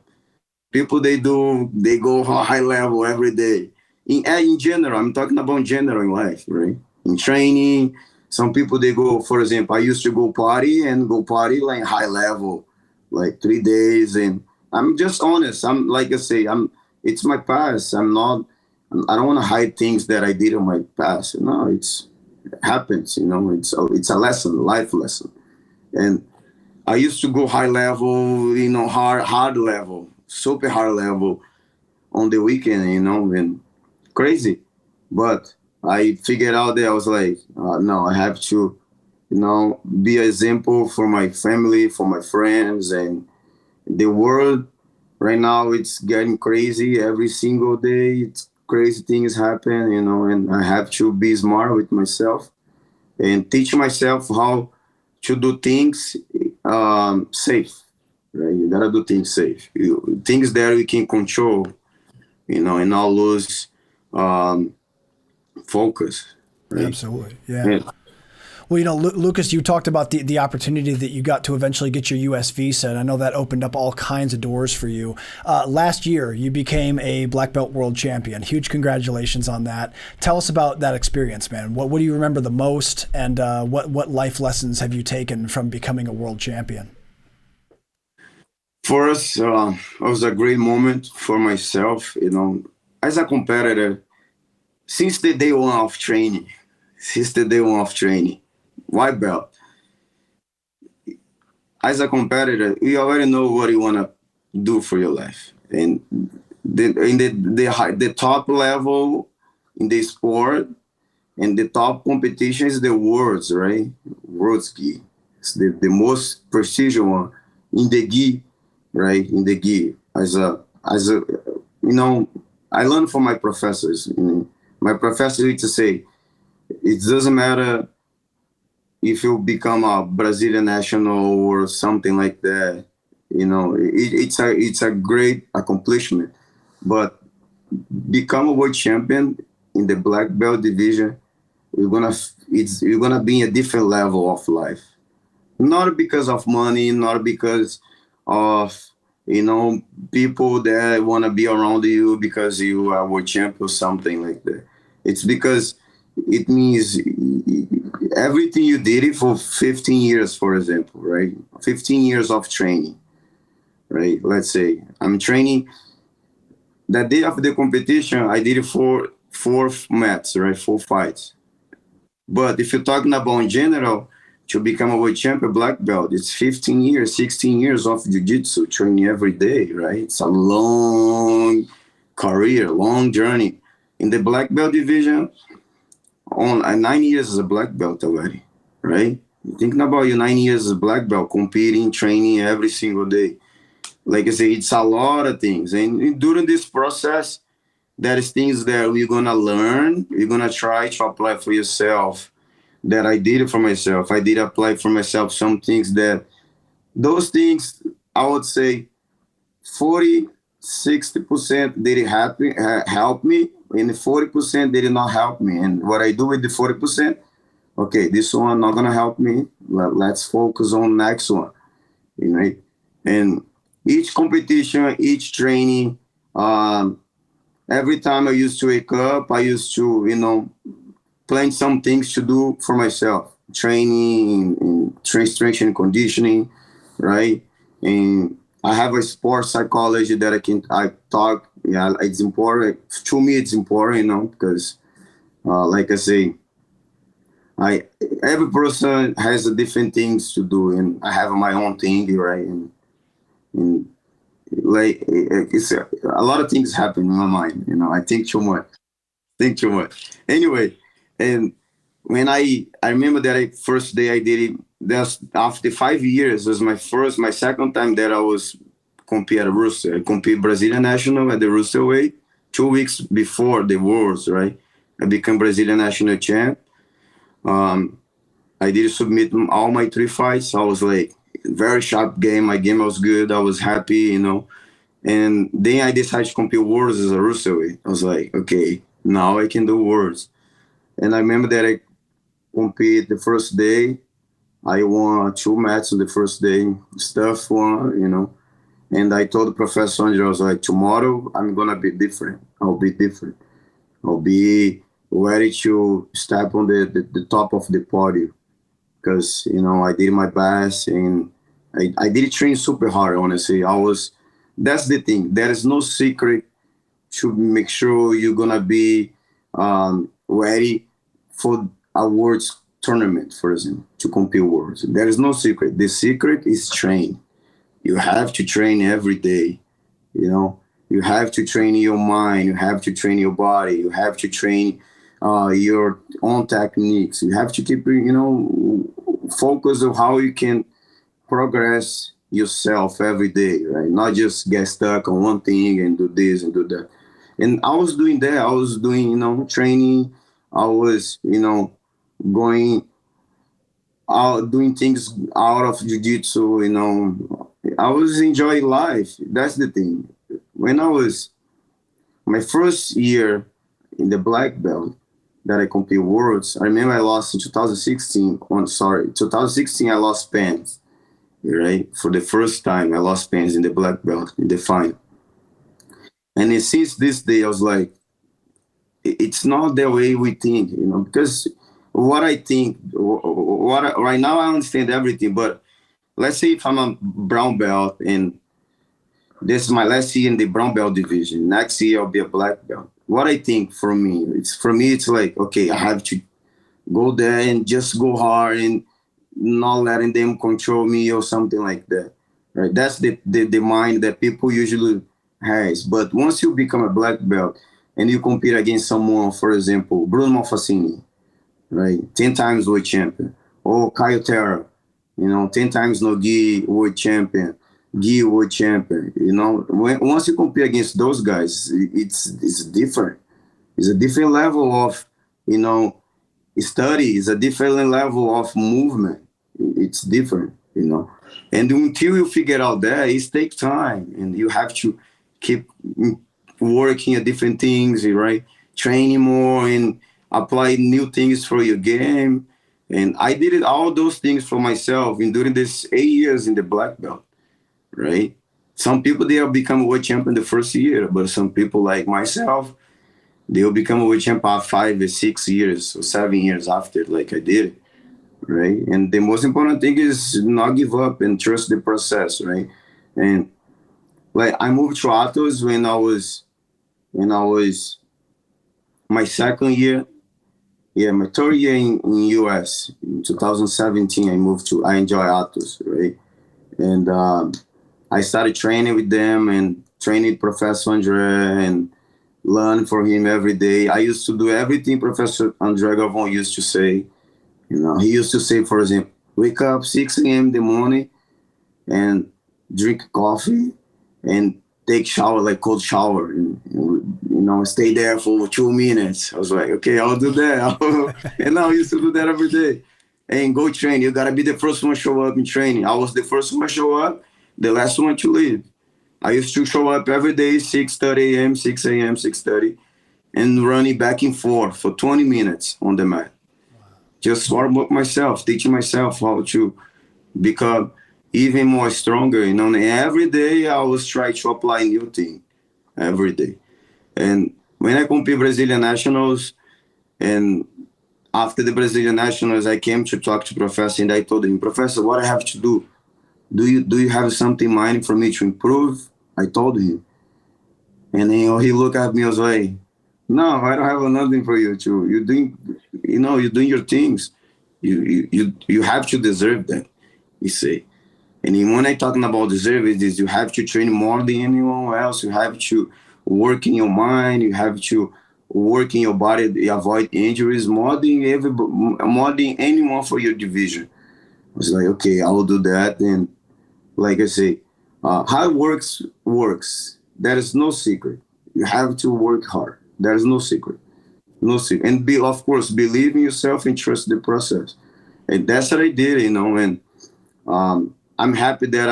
People, they go high level every day. In general, I'm talking about general in life, right? In training, some people, they go, for example, I used to go party like high level, like 3 days. And I'm just honest. I'm like I say, it's my past. I don't want to hide things that I did in my past. No, it happens, you know, it's a lesson, life lesson. And I used to go high level, you know, hard level, super hard level on the weekend, you know, and crazy. But I figured out that I was like, no, I have to, you know, be an example for my family, for my friends, and the world right now. It's getting crazy every single day. It's crazy things happen, you know, and I have to be smart with myself and teach myself how to do things safe. Right, you gotta do things safe. Things that we can control, you know, and not lose focus. Right? Absolutely, yeah. Well, you know, Lucas, you talked about the opportunity that you got to eventually get your U.S. visa, and I know that opened up all kinds of doors for you. Last year, you became a black belt world champion. Huge congratulations on that. Tell us about that experience, man. What do you remember the most, and what life lessons have you taken from becoming a world champion? For us, it was a great moment for myself, you know, as a competitor, since the day one of training, white belt. As a competitor, you already know what you want to do for your life. And the top level in the sport and the top competition is the worlds, right? Worlds gi. It's the most prestigious one in the gi, right? In the gi. As a, you know, I learned from my professors. You know, my professor used to say, it doesn't matter if you become a Brazilian national or something like that, you know, it's a great accomplishment. But become a world champion in the black belt division, you're gonna be in a different level of life. Not because of money, not because of, you know, people that want to be around you because you are world champion or something like that. It's because it means everything you did it for 15 years, for example, right? 15 years of training, right? Let's say I'm training. That day of the competition, I did it for 4 mats, right? 4 fights. But if you're talking about in general, to become a world champion black belt, it's 15 years, 16 years of jiu-jitsu training every day, right? It's a long career, long journey. In the black belt division, on 9 years as a black belt already, right? Thinking about your 9 years as a black belt, competing, training every single day. Like I say, it's a lot of things. And during this process, there is things that we're gonna learn, you're gonna try to apply for yourself, that I did it for myself. I did apply for myself some things that, those things, I would say 40, 60% did it help me, and 40% did not help me. And what I do with the 40%, okay, this one not gonna help me. Let's focus on next one, you know. And each competition, each training, every time I used to wake up, I used to, plan some things to do for myself, training, strength and conditioning, right? And I have a sports psychology that I talk. Yeah, it's important to me. It's important, because, like I say, every person has a different things to do, and I have my own thing, right? And like it's a lot of things happen in my mind. I think too much. Think too much. Anyway, and when I remember that first day I did it. That's after 5 years. It was my second time that I was compete at Russia. I compete Brazilian national at the Russia weight 2 weeks before the Worlds, right? I became Brazilian national champ. I did submit all my 3 fights. I was like, very sharp game. My game was good. I was happy, And then I decided to compete Worlds as a Russo weight. I was like, okay, now I can do Worlds. And I remember that I compete the first day. I won 2 matches on the first day, stuff one, And I told Professor Andre, I was like, tomorrow I'm gonna be different. I'll be different. I'll be ready to step on the top of the podium. Because, I did my best, and I did train super hard, honestly. That's the thing. There is no secret to make sure you're gonna be ready for a Worlds tournament, for example, to compete Worlds. There is no secret. The secret is train. You have to train every day. You have to train your mind. You have to train your body. You have to train your own techniques. You have to keep, focus on how you can progress yourself every day, right? Not just get stuck on one thing and do this and do that. And I was doing that. I was doing, training. I was, going out, doing things out of jiu-jitsu, I was enjoying life. That's the thing. When I was my first year in the black belt that I compete Worlds, I remember I lost in 2016. 2016 I lost pants, right? For the first time, I lost pants in the black belt in the final. And then since this day, I was like, it's not the way we think, because what I think, right now I understand everything, but let's say if I'm a brown belt and this is my last year in the brown belt division, next year I'll be a black belt. What I think for me, it's like, okay, I have to go there and just go hard and not letting them control me or something like that, right? That's the mind that people usually has. But once you become a black belt and you compete against someone, for example, Bruno Malfacini, right? 10 times world champion. Or Caio Terra, 10 times Nogi world champion, Gui world champion. Once you compete against those guys, it's different. It's a different level of, study. It's a different level of movement. It's different, And until you figure out that, it takes time, and you have to keep working at different things, right? Training more and apply new things for your game. And I did it all those things for myself and during this 8 years in the black belt, right? Some people, they'll become a world champion the first year, but some people like myself, they'll become a world champion 5 or 6 years or 7 years after, like I did, right? And the most important thing is not give up and trust the process, right? And like I moved to Atos when I was my second year, yeah, my third year in US, in 2017, I enjoy Atos, right? And I started training with them and training Professor Andre and learn from him every day. I used to do everything Professor Andre Gavon used to say. You know, he used to say, for example, wake up 6 a.m. in the morning and drink coffee and take shower, like cold shower, and you know, stay there for 2 minutes. I was like, okay, I'll do that. And now I used to do that every day. And go train. You gotta be the first one to show up in training. I was the first one to show up, the last one to leave. I used to show up every day, 6:30 a.m., 6 a.m., 6:30, and running back and forth for 20 minutes on the mat. Just warm up myself, teaching myself how to become even more stronger. You know, and every day I was trying to apply new thing every day. And when I compete Brazilian nationals, and after the Brazilian nationals, I came to talk to Professor, and I told him, Professor, what I have to do? Do you have something in mind for me to improve? I told him. And then he looked at me, I was like, no, I don't have nothing for you to. You're doing your things. You have to deserve that, he say. And then when I talking about deserve it is you have to train more than anyone else. You have to work in your mind. You have to work in your body to avoid injuries more than anyone for your division. I was like, okay, I will do that. And like I say, hard works. There is no secret. You have to work hard. There is no secret. No secret. And of course, believe in yourself and trust the process. And that's what I did, you know. And I'm happy that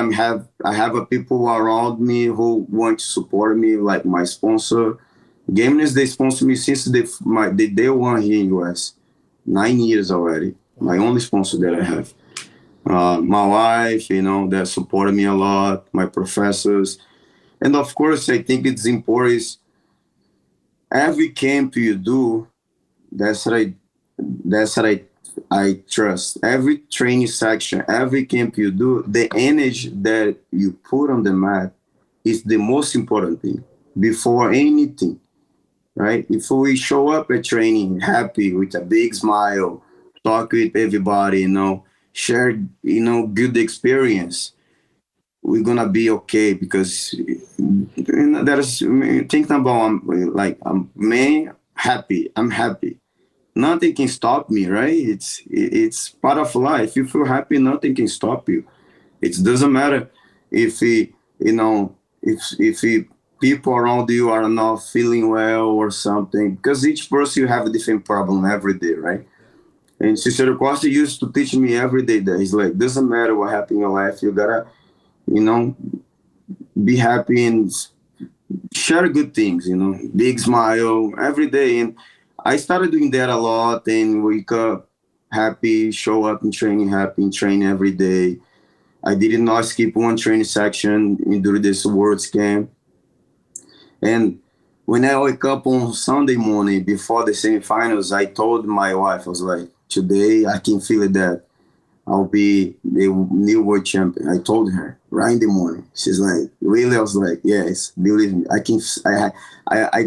I have a people around me who want to support me, like my sponsor. Gamers, they sponsor me since the day one here in US. 9 years already. My only sponsor that I have. My wife, you know, that supported me a lot, my professors. And of course, I think it's important is every camp you do, that's what I trust. Every training section, every camp you do, the energy that you put on the mat is the most important thing before anything, right? If we show up at training happy with a big smile, talk with everybody, you know, share, you know, good experience, we're gonna be okay because you know, there's thinking about man happy. I'm happy. Nothing can stop me, right? It's part of life. If you feel happy, nothing can stop you. It doesn't matter if people around you are not feeling well or something, because each person you have a different problem every day, right? And Cicero Costa used to teach me every day that he's like, doesn't matter what happened in your life, you gotta, you know, be happy and share good things, you know, big smile every day. And I started doing that a lot and wake up happy, show up in training happy, and train every day. I did not skip one training section during this Worlds camp. And when I wake up on Sunday morning before the semifinals, I told my wife, I was like, today I can feel it that I'll be the new world champion. I told her right in the morning. She's like, really? I was like, yes, believe me. I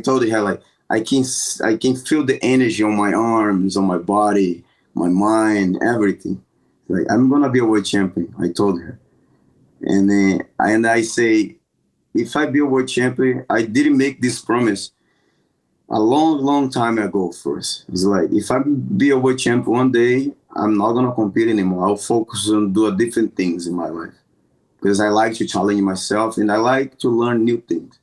told her like, I can feel the energy on my arms, on my body, my mind, everything. Like, I'm going to be a world champion. I told her. And I say, if I be a world champion, I didn't make this promise a long, long time ago first. It's like, if I be a world champion one day, I'm not going to compete anymore. I'll focus on do different things in my life because I like to challenge myself and I like to learn new things,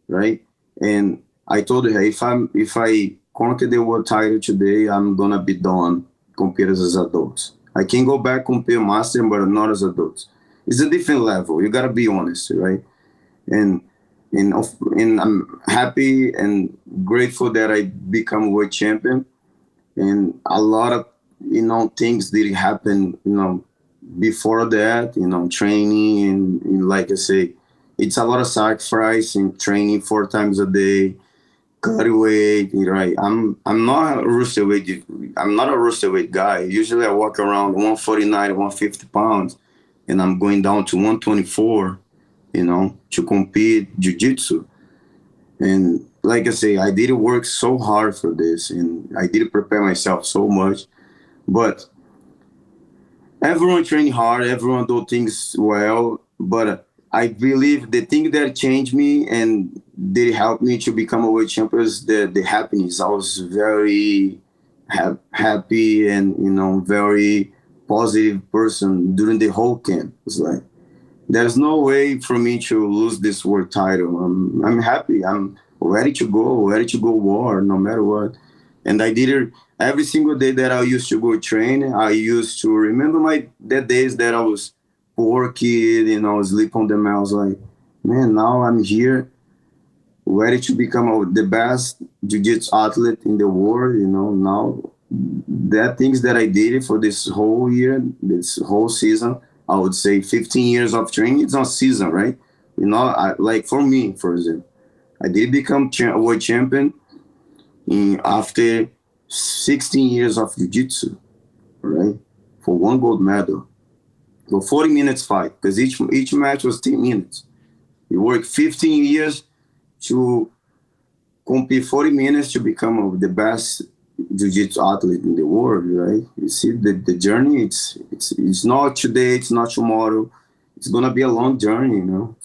right? And I told her, if I conquer the world title today, I'm going to be done competing as adults. I can go back compete master, but not as adults. It's a different level. You got to be honest, right? And I'm happy and grateful that I become world champion. And a lot of, you know, things did happen, you know, before that, you know, training and like I say, it's a lot of sacrifice and training 4 times a day, cut weight, right? I'm not a roster weight. I'm not a roster weight guy. Usually I walk around 149, 150 pounds, and I'm going down to 124, you know, to compete jiu-jitsu. And like I say, I didn't work so hard for this, and I didn't prepare myself so much. But everyone train hard, everyone do things well. But I believe the thing that changed me and did help me to become a world champion is the happiness. I was very happy and very positive person during the whole camp. It's like there's no way for me to lose this world title. I'm happy. I'm ready to go war no matter what. And I did it every single day that I used to go train. I used to remember the days that I was poor kid, sleep on the mat. I was like, man, now I'm here, ready to become the best jiu-jitsu athlete in the world. Now the things that I did for this whole year, this whole season, I would say 15 years of training. It's not season, right? Like for me, for example, I did become world champion after 16 years of jiu-jitsu, right? For one gold medal. For 40 minutes fight, because each match was 10 minutes. You work 15 years to compete 40 minutes to become the best jiu-jitsu athlete in the world, right? You see the journey, it's not today, it's not tomorrow. It's gonna be a long journey, no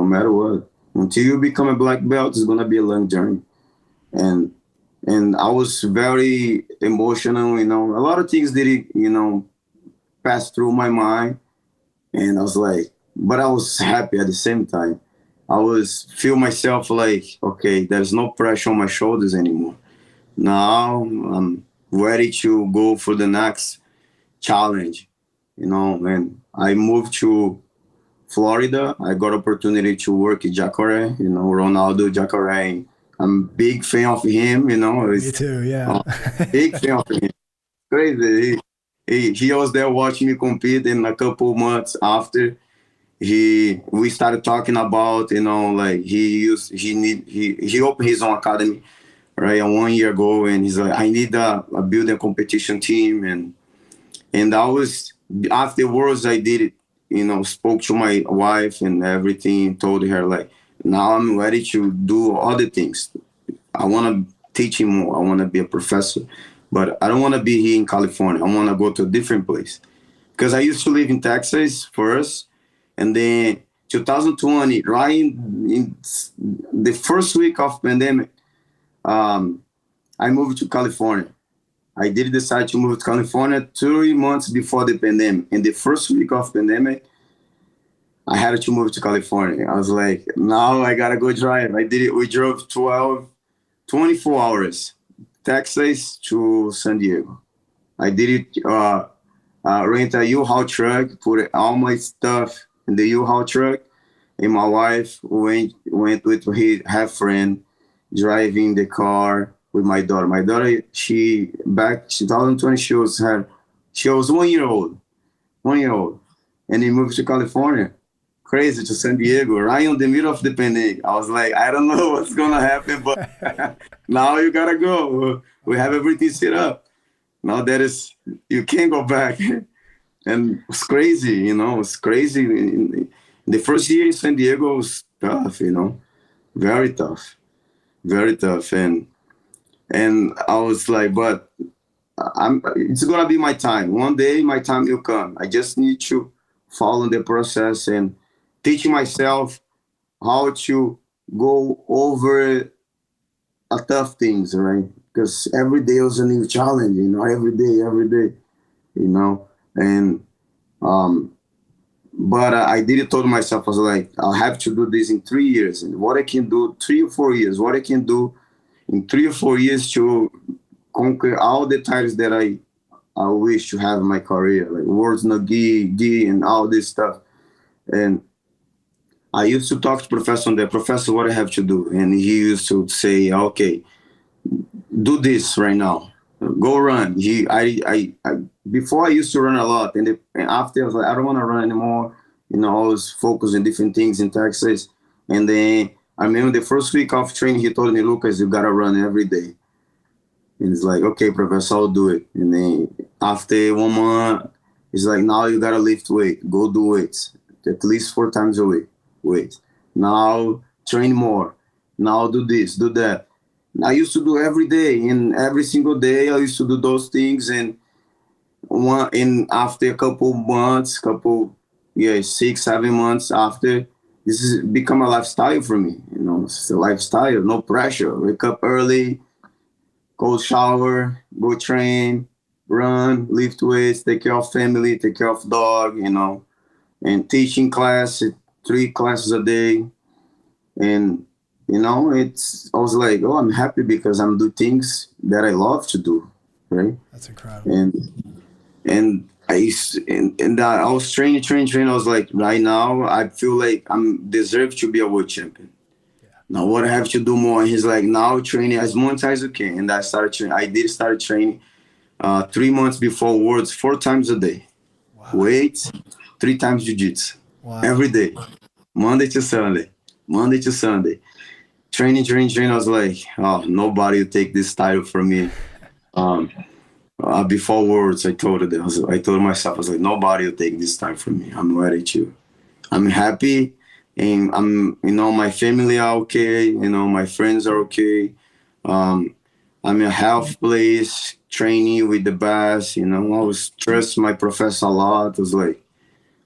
matter what. Until you become a black belt, it's gonna be a long journey. And I was very emotional, a lot of things did pass through my mind. And I was like, but I was happy at the same time. I was feel myself like, okay, there's no pressure on my shoulders anymore. Now I'm ready to go for the next challenge, and I moved to Florida. I got opportunity to work in Jacare, Ronaldo Jacare. I'm a big fan of him, Me too, yeah. Big fan of him. Crazy. He was there watching me compete, and a couple months after, we started talking about, like he opened his own academy, right, 1 year ago, and he's like, I need a build a competition team, and I was afterwards I did it, spoke to my wife and everything, told her like, now I'm ready to do other things. I want to teach him more. I want to be a professor, but I don't want to be here in California. I want to go to a different place because I used to live in Texas first, and then 2020, right in the first week of pandemic, I moved to California. I did decide to move to California 3 months before the pandemic. In the first week of pandemic, I had to move to California. I was like, now I gotta go drive. I did it. We drove 24 hours, Texas to San Diego. I did it, rent a U-Haul truck, put all my stuff in the U-Haul truck, and my wife went with her friend, driving the car with my daughter. My daughter, back 2020, she was 1 year old, and he moved to California. Crazy, to San Diego, right in the middle of the pandemic. I was like, I don't know what's gonna happen, but now you gotta go. We have everything set up. Now you can't go back. And it's crazy, it's crazy. The first year in San Diego was tough, very tough, very tough. And I was like, but it's gonna be my time. One day my time will come. I just need to follow the process and teaching myself how to go over tough things, right? Because every day was a new challenge, every day, and but I did it, told myself, I was like, I'll have to do this in 3 years, and what I can do 3 or 4 years, what I can do in 3 or 4 years to conquer all the titles that I wish to have in my career, like words no gi, and all this stuff. And I used to talk to professor on that, professor, what I have to do. And he used to say, okay, do this right now. Go run. Before I used to run a lot. And after I was like, I don't want to run anymore. I was focused on different things in Texas. And then I remember the first week of training, he told me, Lucas, you got to run every day. And it's like, okay, professor, I'll do it. And then after 1 month, it's like, now you got to lift weight. Go do it at least 4 times a week. Wait, now train more. Now I'll do this, do that. I used to do every day, and every single day I used to do those things. And after a couple months, 6, 7 months after, this has become a lifestyle for me. You know, it's a lifestyle, no pressure. Wake up early, go shower, go train, run, lift weights, take care of family, take care of dog, you know, and teaching class, 3 classes a day. And, you know, I was like, oh, I'm happy because I'm doing things that I love to do, right? That's incredible. And I was training. I was like, right now, I feel like I'm deserve to be a world champion. Yeah. Now, what I have to do more? And he's like, now training as much as you can. And I started training. I did start training 3 months before Worlds, 4 times a day. Wow. Weights, 3 times jiu-jitsu. Wow. Every day, Monday to Sunday. Training. I was like, oh, nobody will take this title from me. Before Worlds, I told myself, I was like, nobody will take this time from me. I'm ready to. I'm happy, and my family are okay. My friends are okay. I'm in a health place, training with the best. I was trust my professor a lot. I was like,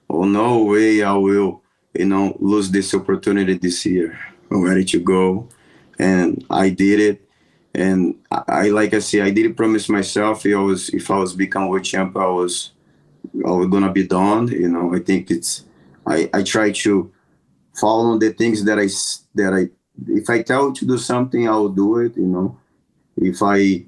oh, no way I will, lose this opportunity this year. I'm ready to go. And I did it. And like I say, I didn't promise myself if I was become world champion, I was gonna be done. I think I try to follow the things that if I tell you to do something, I will do it. If I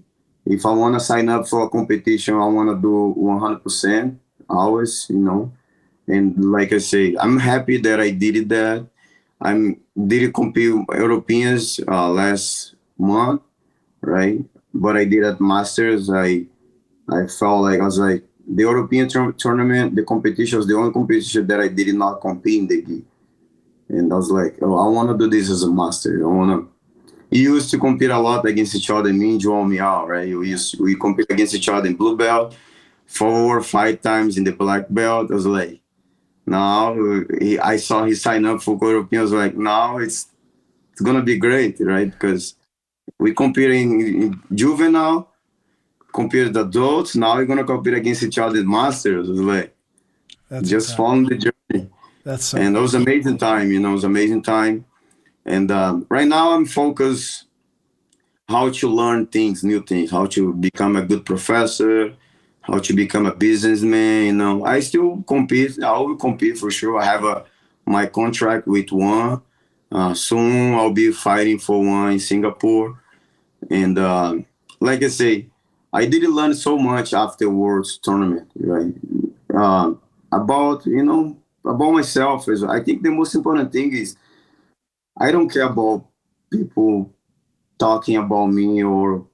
want to sign up for a competition, I want to do 100% always. And like I say, I'm happy that I did that. Did compete Europeans last month. Right, but I did at Masters. I felt like I was like the European tournament. The competition was the only competition that I did not compete in the gi, and I was like, oh, I want to do this as a master. I want to. We used to compete a lot against each other. Me and João Miao, right? We compete against each other in blue belt, 4 or 5 times in the black belt. I was like, now I saw he sign up for European. I was like, now it's gonna be great, right? Because we compete in juvenile, compete with adults. Now we're gonna compete against each other in masters. Like, that's just following the journey. That's so. And it was amazing time. It was amazing time. And right now I'm focused how to learn new things, how to become a good professor, how to become a businessman. I still compete. I will compete for sure. I have my contract with one. Soon I'll be fighting for one in Singapore. And like I say, I did learn so much after Worlds tournament, right? About myself. I think the most important thing is I don't care about people talking about me, or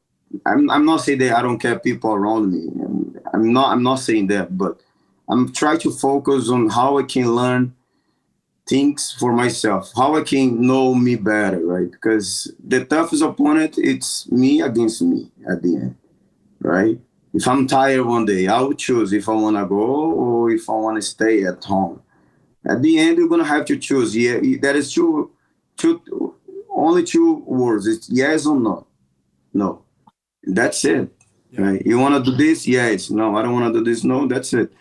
I'm not saying that I don't care people around me. I'm not saying that, but I'm trying to focus on how I can learn things for myself, how I can know me better, right? Because the toughest opponent, it's me against me at the end, right? If I'm tired one day, I will choose if I want to go or if I want to stay at home. At the end, you're going to have to choose. Yeah, that is only 2 words. It's yes or no. No. That's it, right? You want to do this? Yes. No, I don't want to do this. No, that's it,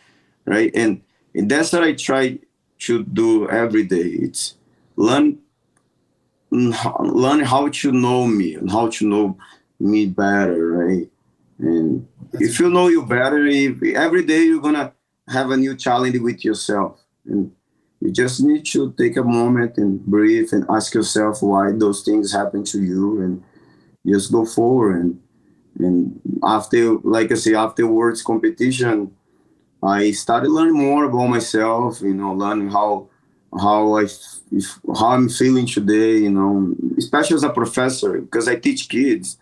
right? And that's what I try to do every day. It's learn how to know me and how to know me better, right? And if you know you better, every day you're gonna have a new challenge with yourself, and you just need to take a moment and breathe and ask yourself why those things happen to you, and just go forward. And after, like I say, afterwards competition, I started learning more about myself, learning how I'm feeling today, especially as a professor, because I teach kids,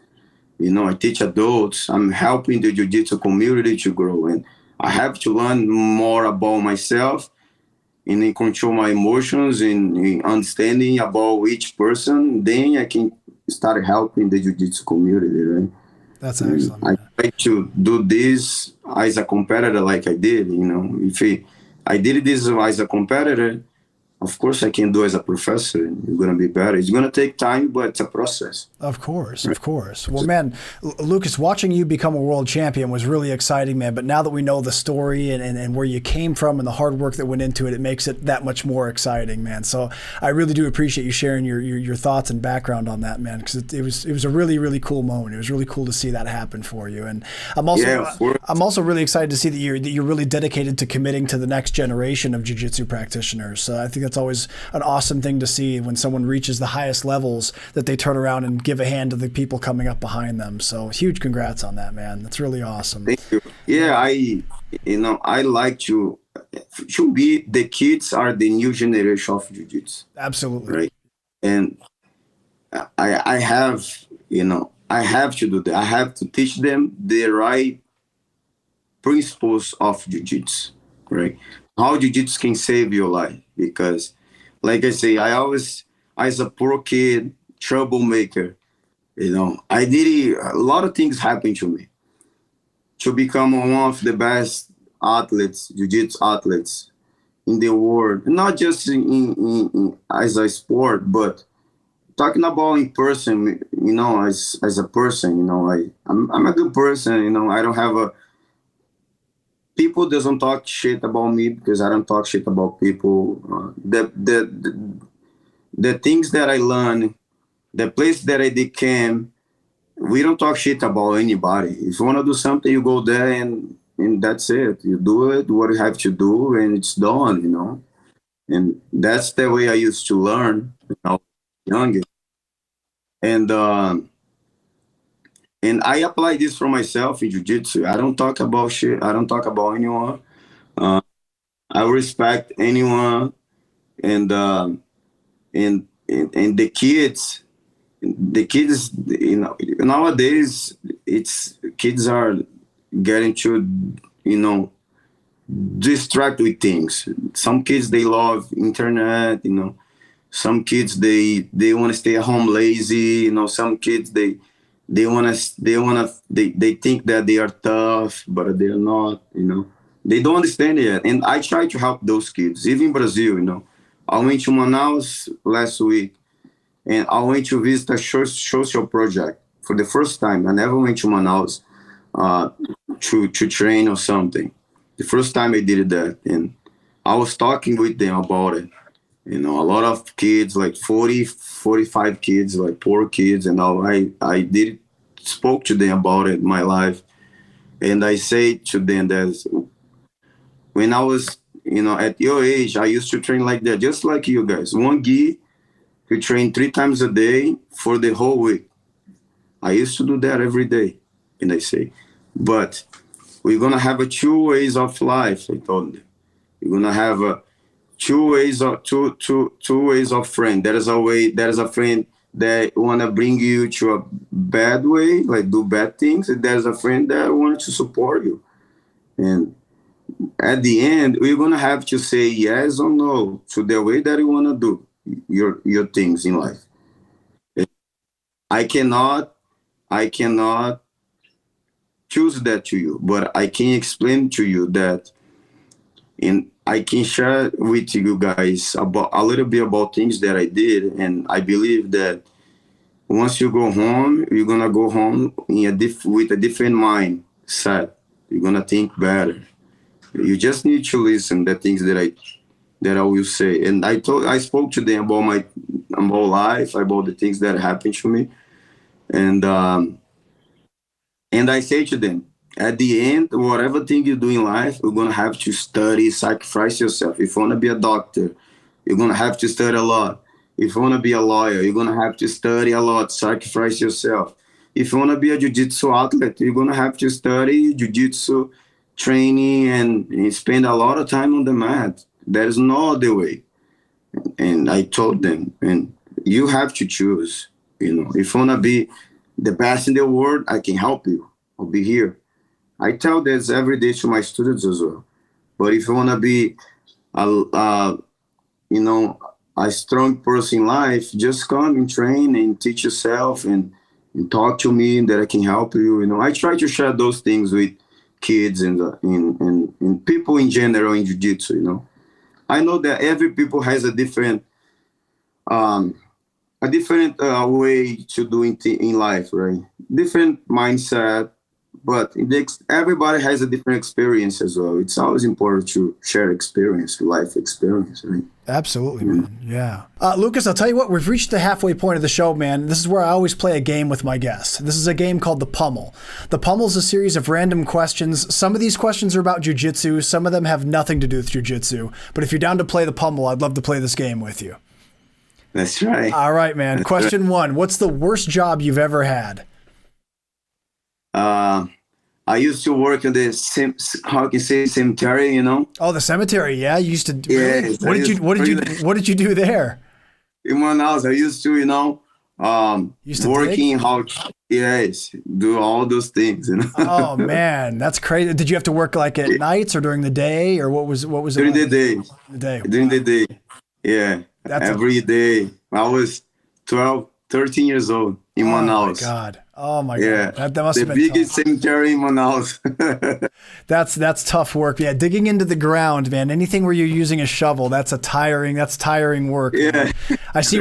I teach adults. I'm helping the jiu-jitsu community to grow, and I have to learn more about myself and then control my emotions and understanding about each person. Then I can start helping the jiu-jitsu community, right? That's excellent. I try to do this as a competitor, like I did. If I did this as a competitor, of course I can do as a professor, and you're going to be better. It's going to take time, but it's a process. Of course, of course. Well, man, Lucas, watching you become a world champion was really exciting, man. But now that we know the story and where you came from and the hard work that went into it, it makes it that much more exciting, man. So I really do appreciate you sharing your thoughts and background on that, man, because it was a really, really cool moment. It was really cool to see that happen for you. And I'm also really excited to see that you're really dedicated to committing to the next generation of jiu-jitsu practitioners. So I think that's always an awesome thing to see when someone reaches the highest levels, that they turn around and give a hand to the people coming up behind them. So huge congrats on that, man. That's really awesome. Thank you. Yeah, I like to be, the kids are the new generation of jiu-jitsu. Absolutely. Right. And I have to do that. I have to teach them the right principles of jiu-jitsu, right? How jiu-jitsu can save your life. Because like I say, I always, as a poor kid, troublemaker, I did a lot of things happened to me to become one of the best athletes, jiu-jitsu athletes in the world. Not just in as a sport, but talking about in person, as a person, I'm a good person, I don't have a, people doesn't talk shit about me because I don't talk shit about people. The things that I learned, the place that I became, we don't talk shit about anybody. If you want to do something, you go there and that's it. You do it, what you have to do, and it's done, And that's the way I used to learn when I was younger. And I apply this for myself in jiu-jitsu. I don't talk about shit. I don't talk about anyone. I respect anyone, and the kids, nowadays kids are getting to, distract with things. Some kids, they love internet, some kids, they want to stay at home lazy, some kids, they think that they are tough, but they're not, they don't understand it. And I try to help those kids, even in Brazil, I went to Manaus last week, and I went to visit a social project for the first time. I never went to Manaus to train or something. The first time I did that, and I was talking with them about it. A lot of kids, like 40, 45 kids, like poor kids, and I spoke to them about it, my life. And I say to them that when I was, at your age, I used to train like that, just like you guys. One gi, to train 3 times a day for the whole week. I used to do that every day. And I say, but we're going to have 2 ways of life, I told them. You're going to have two ways of friend. There is a friend that want to bring you to a bad way, like do bad things. And there's a friend that wants to support you. And at the end, we're going to have to say yes or no to the way that you want to do your things in life. I cannot choose that to you, but I can explain to you that, and I can share with you guys about a little bit about things that I did. And I believe that once you go home, you're going to go home with a different mindset. You're going to think better. You just need to listen to the things that I will say. And I spoke to them about my life, about the things that happened to me. And I say to them, at the end, whatever thing you do in life, you're going to have to study, sacrifice yourself. If you want to be a doctor, you're going to have to study a lot. If you want to be a lawyer, you're going to have to study a lot, sacrifice yourself. If you want to be a jiu-jitsu athlete, you're going to have to study jiu-jitsu training and spend a lot of time on the mat. There is no other way. And I told them, and you have to choose. If you want to be the best in the world, I can help you. I'll be here. I tell this every day to my students as well. But if you want to be, a strong person in life, just come and train and teach yourself and talk to me that I can help you. I try to share those things with kids and people in general in jiu-jitsu, I know that every people has um, a different way to do in life, right? Different mindset, but everybody has a different experience as well. It's always important to share experience, life experience, right? Absolutely, man. Yeah. Lucas, I'll tell you what, we've reached the halfway point of the show, man. This is where I always play a game with my guests. This is a game called The Pummel. The Pummel is a series of random questions. Some of these questions are about jiu-jitsu. Some of them have nothing to do with jiu-jitsu. But if you're down to play The Pummel, I'd love to play this game with you. That's right. All right, man. That's Question right. 1. What's the worst job you've ever had? I used to work in the cemetery, you know. Oh, the cemetery, yeah. You used to. Yes. What did you do there? In my house, I used to, you know, working hard. Yes, do all those things, you know. Oh man, that's crazy. Did you have to work like at nights or during the day, or what was it? During the day. The day. During the day. Yeah. Every day. I was 12, 13 years old in Manaus. Oh my God. That must have been the biggest cemetery in Manaus. That's tough work. Yeah, digging into the ground, man. Anything where you're using a shovel, that's tiring work. Yeah. Man. I see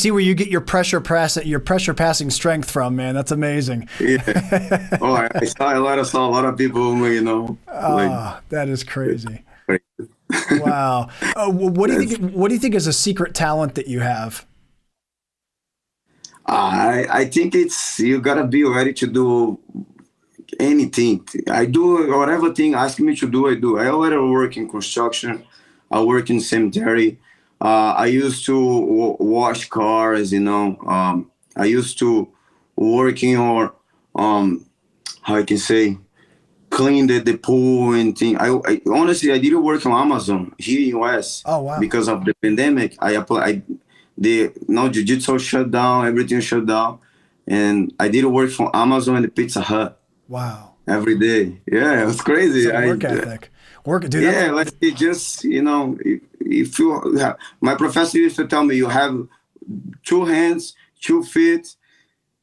where you get your pressure passing strength from, man. That's amazing. Yeah. Oh, I saw a lot of people, you know. That is crazy. Wow. What do you think is a secret talent that you have? I think you gotta be ready to do anything. I do whatever thing ask me to do. I do. I already work in construction. I work in cemetery. I used to wash cars. You know. I used to working or how I can say clean the pool and thing. I honestly I didn't work on Amazon here in US. Oh wow. Because of the pandemic. Jiu-jitsu shut down, everything shut down, and I did work for Amazon and the Pizza Hut. Wow. Every day. Yeah, it was crazy. Work ethic. Dude, yeah, like it just, you know, if you have, my professor used to tell me, you have 2 hands, 2 feet,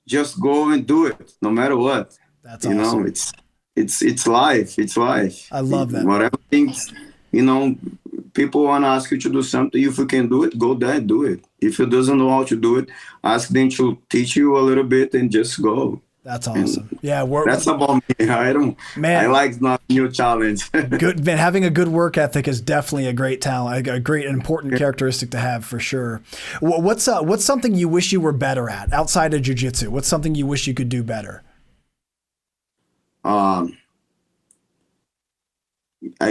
just go and do it, no matter what. That's awesome. You know, it's life. It's life. I love that. Whatever things, you know, people want to ask you to do something. If you can do it, go there and do it. If you doesn't know how to do it, ask them to teach you a little bit and just go. That's awesome. Yeah, that's about me. I like not new challenge. Good man. Having a good work ethic is definitely a great talent, a great and important characteristic to have for sure. What's something you wish you were better at outside of jiu-jitsu? What's something you wish you could do better? I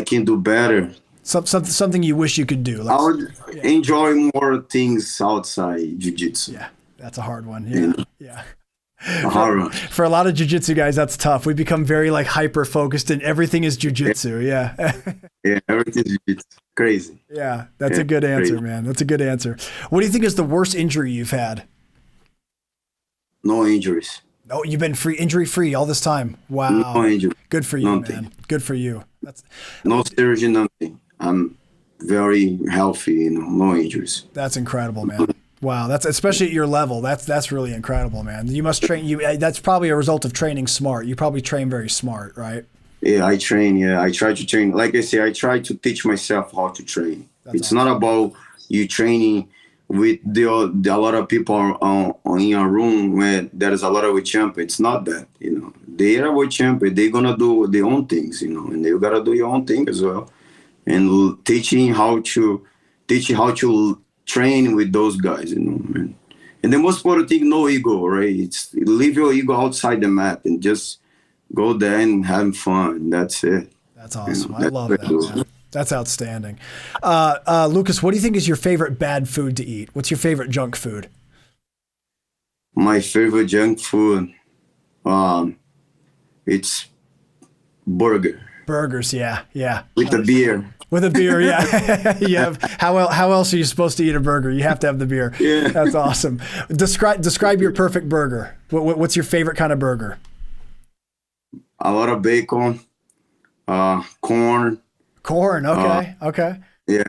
can do better. Something you wish you could do. I would enjoy more things outside jiu-jitsu. Yeah, that's a hard one. Yeah. For a lot of jiu-jitsu guys, that's tough. We become very like hyper focused and everything is jiu-jitsu. Yeah. Yeah, everything is jiu-jitsu. Crazy. Yeah, that's a good answer, man. That's a good answer. What do you think is the worst injury you've had? No injuries. Oh, you've been injury free all this time. Wow. No injury. Good for you, nothing. Man. Good for you. No surgery, nothing. I'm very healthy, you know, no injuries. That's incredible, man. Wow, that's especially at your level. That's really incredible, man. You must train. That's probably a result of training smart. You probably train very smart, right? Yeah, I train. Yeah, I try to train. Like I say, I try to teach myself how to train. It's awesome. Not about you training with a lot of people in a room where there is a lot of champ. It's not that, you know. They are with champ. They're gonna do their own things, you know, and you gotta do your own thing as well. And teaching how to train with those guys, you know. And the most important thing, no ego, right? It's leave your ego outside the mat and just go there and have fun. That's it. That's awesome. You know, I love that, man. That's outstanding. Lucas, what do you think is your favorite bad food to eat? What's your favorite junk food? My favorite junk food, it's burger. Burgers, yeah. With a beer. With a beer, yeah. You have how else are you supposed to eat a burger? You have to have the beer. Yeah. That's awesome. Describe your perfect burger. What's your favorite kind of burger? A lot of bacon, corn. Corn, okay, okay. Yeah,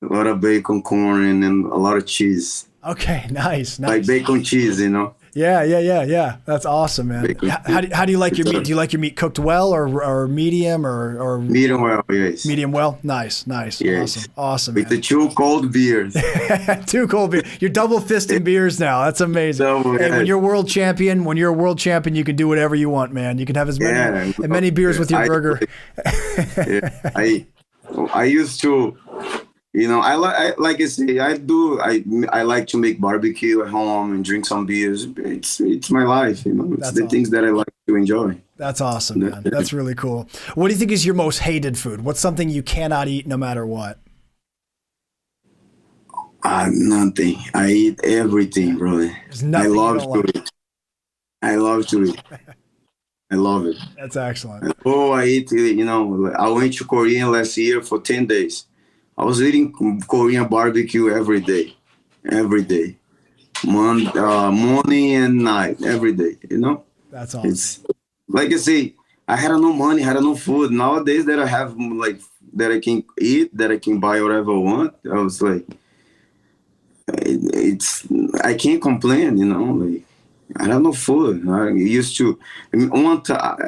a lot of bacon, corn, and then a lot of cheese. Okay, nice. Like bacon cheese, you know. Yeah. That's awesome, man. How do you like your meat? Do you like your meat cooked well or medium or Medium well, yes. medium well? Nice. Yes. Awesome, With man. the 2 cold beers. 2 cold beers. You're double fisting beers now. That's amazing. Hey, when you're a world champion, you can do whatever you want, man. You can have as many beers with your burger. I used to, like I say, I like to make barbecue at home and drink some beers. It's my life, It's That's the things that I like to enjoy. That's awesome, man. That's really cool. What do you think is your most hated food? What's something you cannot eat no matter what? Nothing. I eat everything, brother. I love to eat. I love to eat. I love it. That's excellent. Oh, I eat, I went to Korea last year for 10 days. I was eating Korean barbecue every day. Morning and night, every day, That's awesome. It's, like I say, I had no money, had no food. Nowadays that I have, that I can eat, that I can buy whatever I want, I was like, I can't complain, I don't know food. I used to,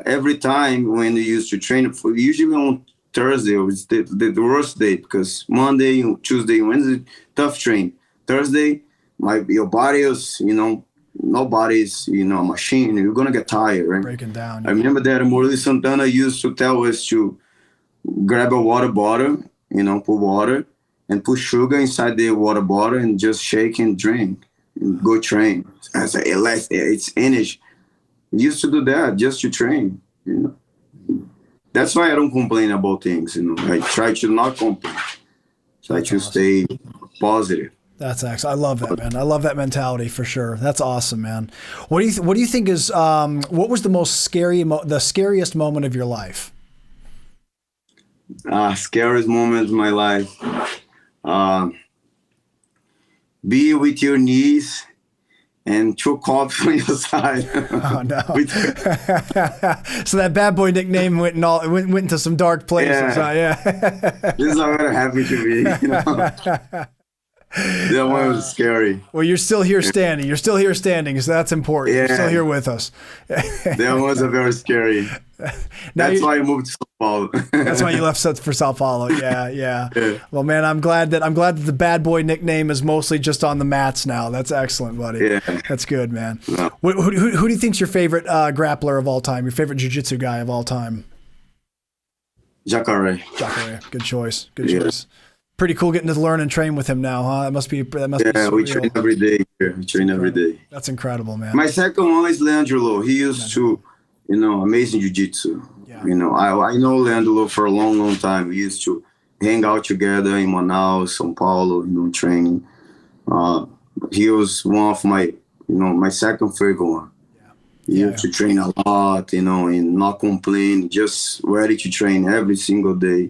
every time when you used to train, usually on Thursday, it was the worst day because Monday, Tuesday, Wednesday, tough train. Thursday, your body is, nobody's, a machine. You're going to get tired, right? Breaking down. I remember that Morley Santana used to tell us to grab a water bottle, put water and put sugar inside the water bottle and just shake and drink. Go train. I said, it's energy. I used to do that just to train, That's why I don't complain about things, I try to not complain. Try to stay positive. That's excellent. I love that, man. I love that mentality for sure. That's awesome, man. What do you think is what was the most the scariest moment of your life? Scariest moment of my life. Be with your knees and 2 cops on your side. Oh no! So that bad boy nickname went into some dark places. Yeah. This is not gonna happen to me. That one was scary. Well, you're still here standing. So that's important. Yeah. You're still here with us. That was a very scary. That's why I moved to Sao Paulo. That's why you left for Sao Paulo. Yeah. Well, man, I'm glad that the bad boy nickname is mostly just on the mats now. That's excellent, buddy. Yeah. That's good, man. No. Who do you think's your favorite grappler of all time? Your favorite jiu-jitsu guy of all time? Jacare. Good choice. Pretty cool getting to learn and train with him now, huh? That must be surreal. We train every day here. Every day. That's incredible, man. My second one is Leandro. He used to, amazing jiu-jitsu. Yeah. I know Leandro for a long time. We used to hang out together in Manaus, São Paulo, training. He was one of my, my second favorite one. He used to train a lot, and not complain, just ready to train every single day,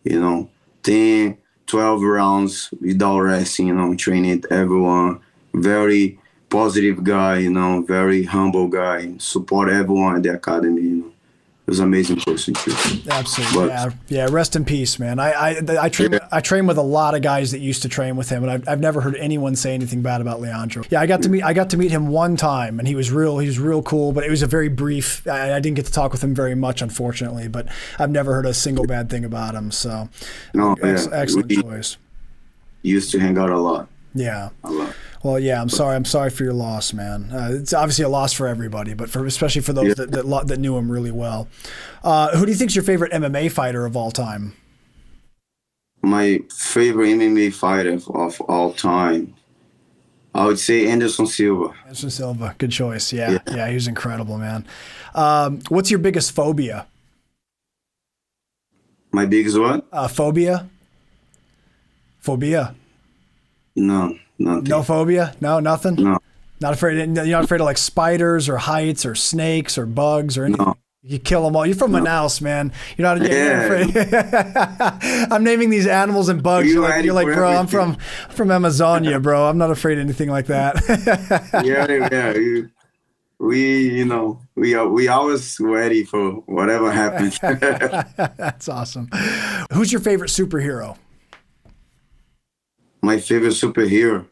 10, 12 rounds without resting, training everyone. Very positive guy, very humble guy, support everyone at the academy, It was an amazing person too. Absolutely. Yeah. Rest in peace, man. I train with a lot of guys that used to train with him, and I've never heard anyone say anything bad about Leandro. Yeah, I got to meet him one time, and he was real cool, but it was a very brief. I didn't get to talk with him very much, unfortunately, but I've never heard a single bad thing about him. So, excellent choice. Used to hang out a lot. Yeah. A lot. Well, yeah, I'm sorry for your loss, man. It's obviously a loss for everybody, but especially for those that knew him really well. Who do you think's your favorite MMA fighter of all time? My favorite MMA fighter of all time, I would say Anderson Silva. Anderson Silva, good choice. Yeah, he was incredible, man. What's your biggest phobia? My biggest what? Phobia. Phobia. No. Nothing. No phobia? No, nothing? No. You're not afraid of like spiders or heights or snakes or bugs or anything? No. You kill them all. You're from Manaus, man. You're not afraid. I'm naming these animals and bugs. You're like, bro, I'm from Amazonia, bro. I'm not afraid of anything like that. We always ready for whatever happens. That's awesome. Who's your favorite superhero? My favorite superhero.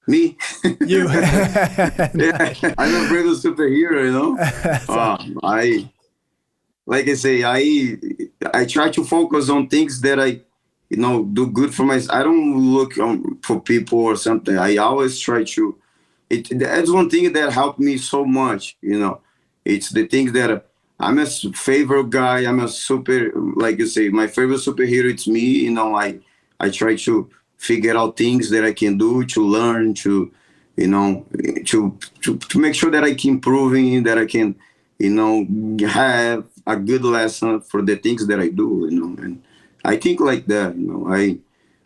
Me? You. Yeah, I'm a brave superhero, you know. Like I say, I try to focus on things that I, do good for myself. I don't look for people or something. I always try to. That's one thing that helped me so much. It's the things that I'm a favorite guy. I'm a super, like you say, my favorite superhero. It's me. I try to figure out things that I can do to learn to make sure that I keep improving, that I can, have a good lesson for the things that I do, and I think like that,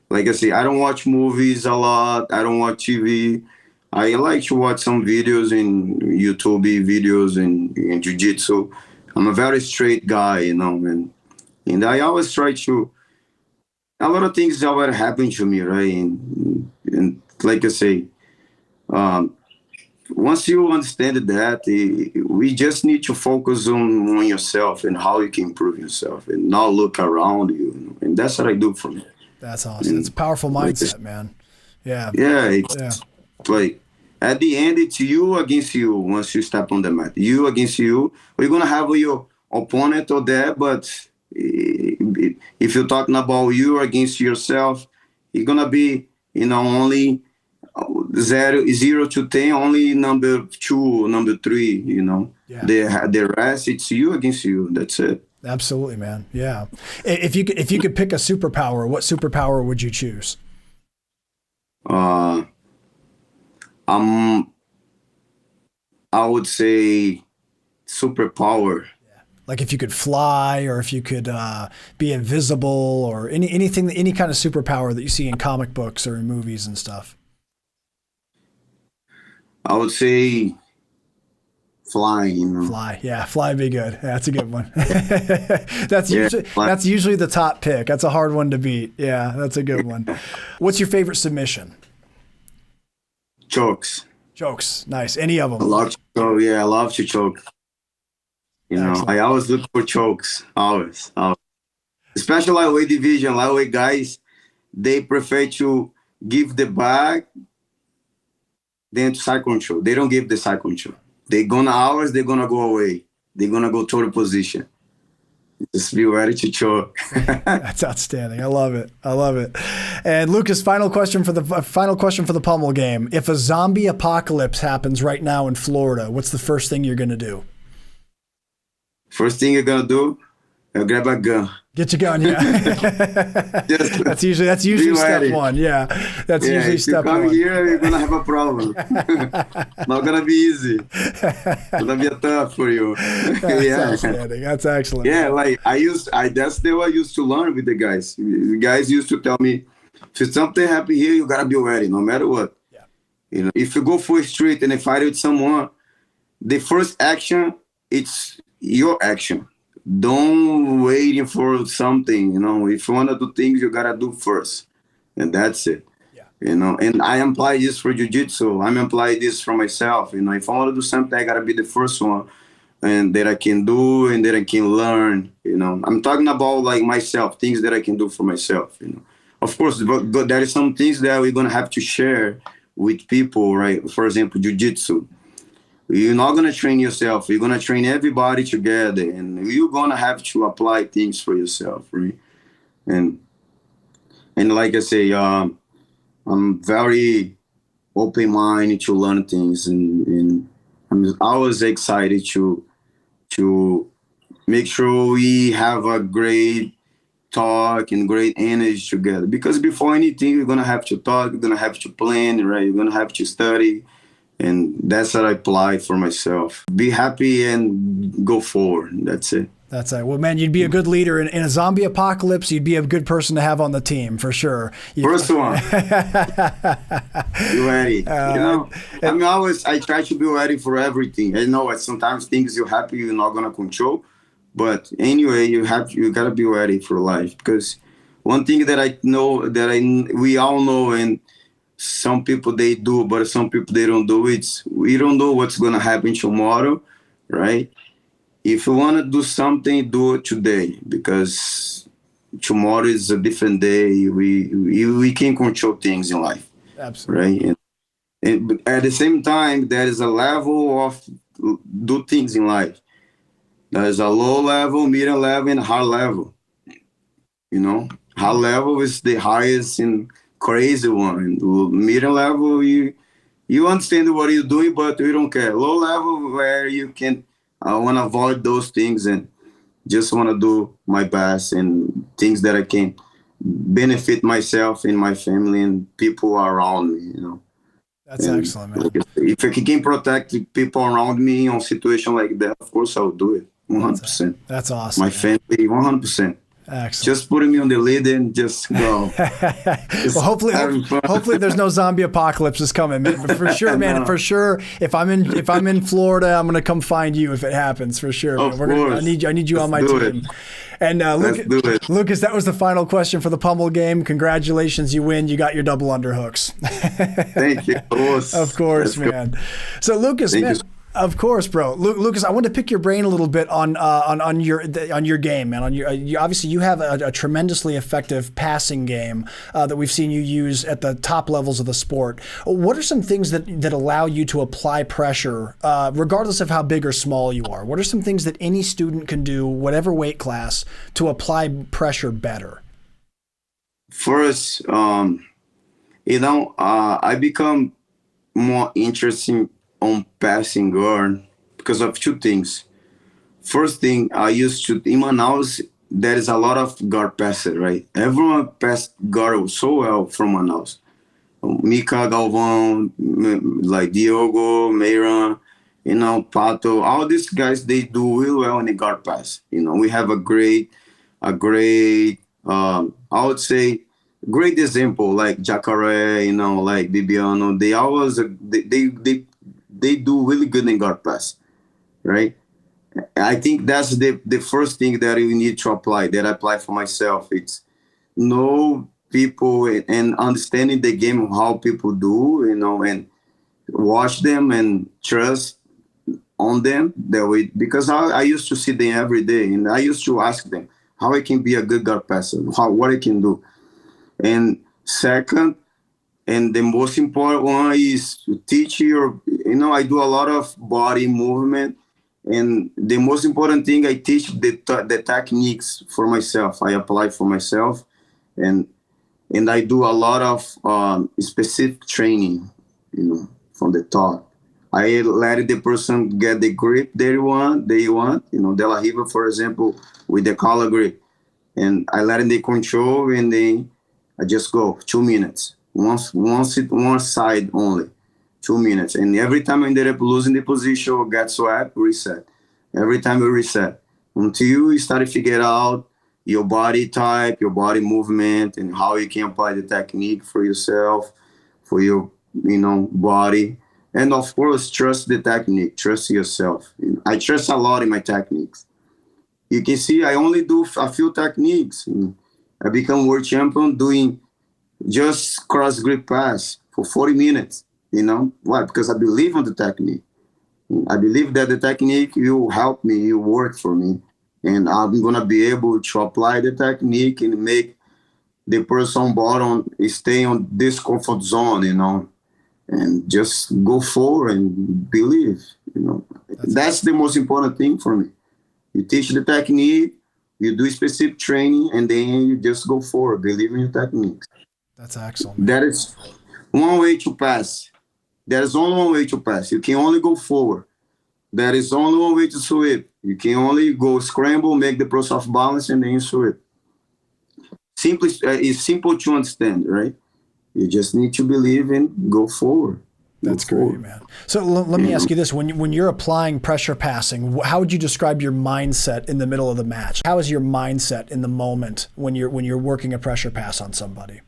like I say, I don't watch movies a lot. I don't watch TV. I like to watch some videos in YouTube videos in Jiu-Jitsu. I'm a very straight guy, and I always try to, a lot of things already happened to me, right? And like I say, um, once you understand that, we just need to focus on yourself and how you can improve yourself and not look around you. And that's what I do for me. That's awesome. It's a powerful mindset, man. Yeah. Yeah. It's like, at the end, it's you against you once you step on the mat. You against you. We're going to have your opponent or there, but if you're talking about you against yourself, you're going to be, only 0 to 10, only number 2, number 3, Yeah. The rest, it's you against you. That's it. Absolutely, man. Yeah. If you could pick a superpower, what superpower would you choose? I would say superpower. Like if you could fly, or if you could be invisible, or any kind of superpower that you see in comic books or in movies and stuff. I would say flying. Fly, yeah, fly would be good. Yeah, that's a good one. That's usually the top pick. That's a hard one to beat. Yeah, that's a good one. What's your favorite submission? Chokes. Chokes, nice. Any of them? I love to choke. I always look for chokes. Always. Especially lightweight division, lightweight guys, they prefer to give the back than to side control. They don't give the side control. They're gonna go away. They're gonna go total position. Just be ready to choke. That's outstanding. I love it. And Lucas, final question for the Pummel game. If a zombie apocalypse happens right now in Florida, what's the first thing you're gonna do? First thing you're gonna do, I'll grab a gun. Get your gun, yeah. That's usually step one. Yeah, that's usually step one. If you come here, you're gonna have a problem. Not gonna be easy. It's gonna be tough for you. That's outstanding. That's excellent. Yeah, like that's the way I used to learn with the guys. The guys used to tell me, if something happen here, you gotta be ready, no matter what. Yeah. If you go for a street and fight with someone, the first action, it's your action. Don't waiting for something, if you want to do things, you got to do first. And that's it. Yeah. And I apply this for jiu-jitsu. I'm applying this for myself. If I want to do something, I got to be the first one and that I can do and that I can learn, I'm talking about like myself, things that I can do for myself, Of course, but there are some things that we're going to have to share with people, right? For example, jiu-jitsu. You're not going to train yourself. You're going to train everybody together, and you're going to have to apply things for yourself, right? And like I say, I'm very open-minded to learn things, and I'm always excited to make sure we have a great talk and great energy together. Because before anything, you're going to have to talk, you're going to have to plan, right? You're going to have to study. And that's what I apply for myself. Be happy and go forward. That's it. That's it. Well, man, you'd be a good leader in a zombie apocalypse. You'd be a good person to have on the team for sure. First one. Be ready. I try to be ready for everything. I know sometimes things you're happy you're not gonna control, but anyway, you gotta be ready for life. Because one thing that I know we all know, and some people they do, but some people they don't do it. We don't know what's gonna happen tomorrow, right? If you wanna do something, do it today, because tomorrow is a different day. We can control things in life. Absolutely. Right? And at the same time, there is a level of do things in life. There is a low level, medium level, and high level. You know, high level is the highest and crazy one. Medium level, you understand what you're doing, but you don't care. Low level, where you can want to avoid those things and just want to do my best and things that I can benefit myself and my family and people around me. You know. That's And excellent, man. if I can protect people around me in a situation like that, of course I'll do it. 100%. That's awesome. My family, 100%. Excellent. Just putting me on the lead and just go. Well, hopefully there's no zombie apocalypses coming, man. But for sure, man, for sure. If I'm in Florida, I'm gonna come find you if it happens, for sure. Of course. I need you on my team. And Lucas, that was the final question for the Pummel game. Congratulations, you win. You got your double underhooks. Thank you. Of course, man. Good. So Lucas, man. Of course, bro. Lucas, I want to pick your brain a little bit on your game, man. Obviously you have a tremendously effective passing game that we've seen you use at the top levels of the sport. What are some things that allow you to apply pressure, regardless of how big or small you are? What are some things that any student can do, whatever weight class, to apply pressure better? First, I become more interesting on passing guard because of two things. First thing, I used to, in Manaus, there is a lot of guard passer, right? Everyone passed guard so well from Manaus. Mika, Galvão, like Diogo, Meiran, Pato, all these guys, they do really well in the guard pass. We have a great, I would say, great example, like Jacare, like Bibiano. They always, they do really good in guard pass, right? I think that's the first thing that you need to apply, that I apply for myself. It's know people and understanding the game, how people do, and watch them and trust on them that way. Because I used to see them every day, and I used to ask them how I can be a good guard passer, what I can do. And second, and the most important one is to teach I do a lot of body movement. And the most important thing, I teach the techniques for myself. I apply for myself. And I do a lot of specific training, from the top. I let the person get the grip they want. De La Riva, for example, with the collar grip. And I let them control, and then I just go 2 minutes. One side only, 2 minutes. And every time I ended up losing the position or get swept, reset. Every time we reset. Until you start to figure out your body type, your body movement, and how you can apply the technique for yourself, for your, body. And of course, trust the technique, trust yourself. I trust a lot in my techniques. You can see I only do a few techniques. I become world champion doing just cross grip pass for 40 minutes. Why? Because I believe in the technique. I believe that the technique will help me, will work for me. And I'm going to be able to apply the technique and make the person bottom stay on this comfort zone, and just go forward and believe, That's the most important thing for me. You teach the technique, you do specific training, and then you just go forward, believe in your techniques. That's excellent. That is one way to pass. There is only one way to pass. You can only go forward. There is only one way to sweep. You can only go scramble, make the person off balance, and then you sweep. It's simple to understand, right? You just need to believe and go forward. That's great, man. So let me ask you this: when you're applying pressure passing, how would you describe your mindset in the middle of the match? How is your mindset in the moment when you're working a pressure pass on somebody?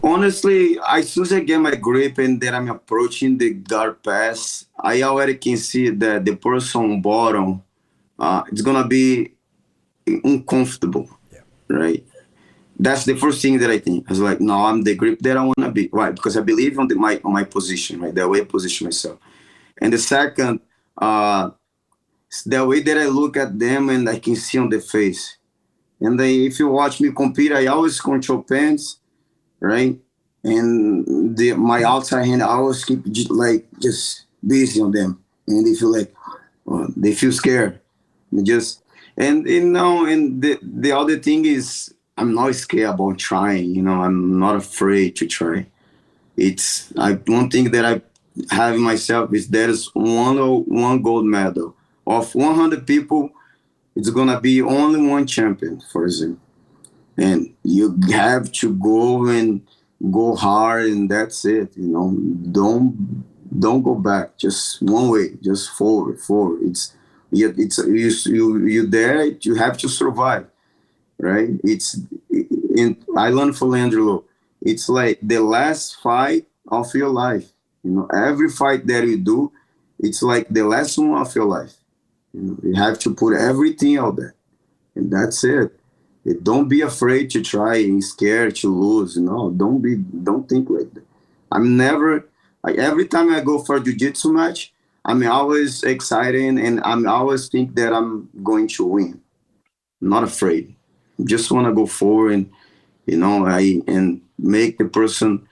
Honestly, as soon as I get my grip and that I'm approaching the guard pass, I already can see that the person bottom, it's gonna be uncomfortable, right? That's the first thing that I think. I was like, no, I'm the grip that I want to be. Why? Because I believe on my position, right? The way I position myself. And the second, the way that I look at them and I can see on the face. And if you watch me compete, I always control pants, right? and my outside hand, I always keep like just busy on them, and they feel like they feel scared. Just and and the other thing is I'm not scared about trying. I'm not afraid to try. It's one thing that I have in myself is there's one gold medal of 100 people. It's gonna be only one champion, for example, and you have to go and go hard, and that's it. Don't go back. Just one way. Just forward, forward. It's you there. You have to survive, right? I learned from Leandro. It's like the last fight of your life. Every fight that you do, it's like the last one of your life. You have to put everything out there, and that's it. Don't be afraid to try and scared to lose. Don't think like that. I'm never. Every time I go for a jiu-jitsu match, I'm always excited and I'm always think that I'm going to win. I'm not afraid. Just want to go forward and make the person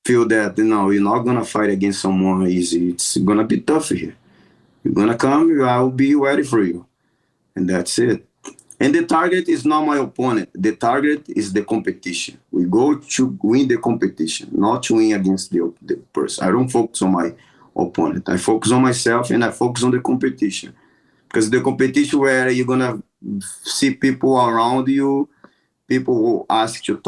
feel that you're not gonna fight against someone easy. It's gonna be tough here. You're gonna come. I'll be ready for you, and that's it. And the target is not my opponent. The target is the competition. We go to win the competition, not to win against the person. I don't focus on my opponent. I focus on myself and I focus on the competition. Because the competition where you're going to see people around you, people will ask to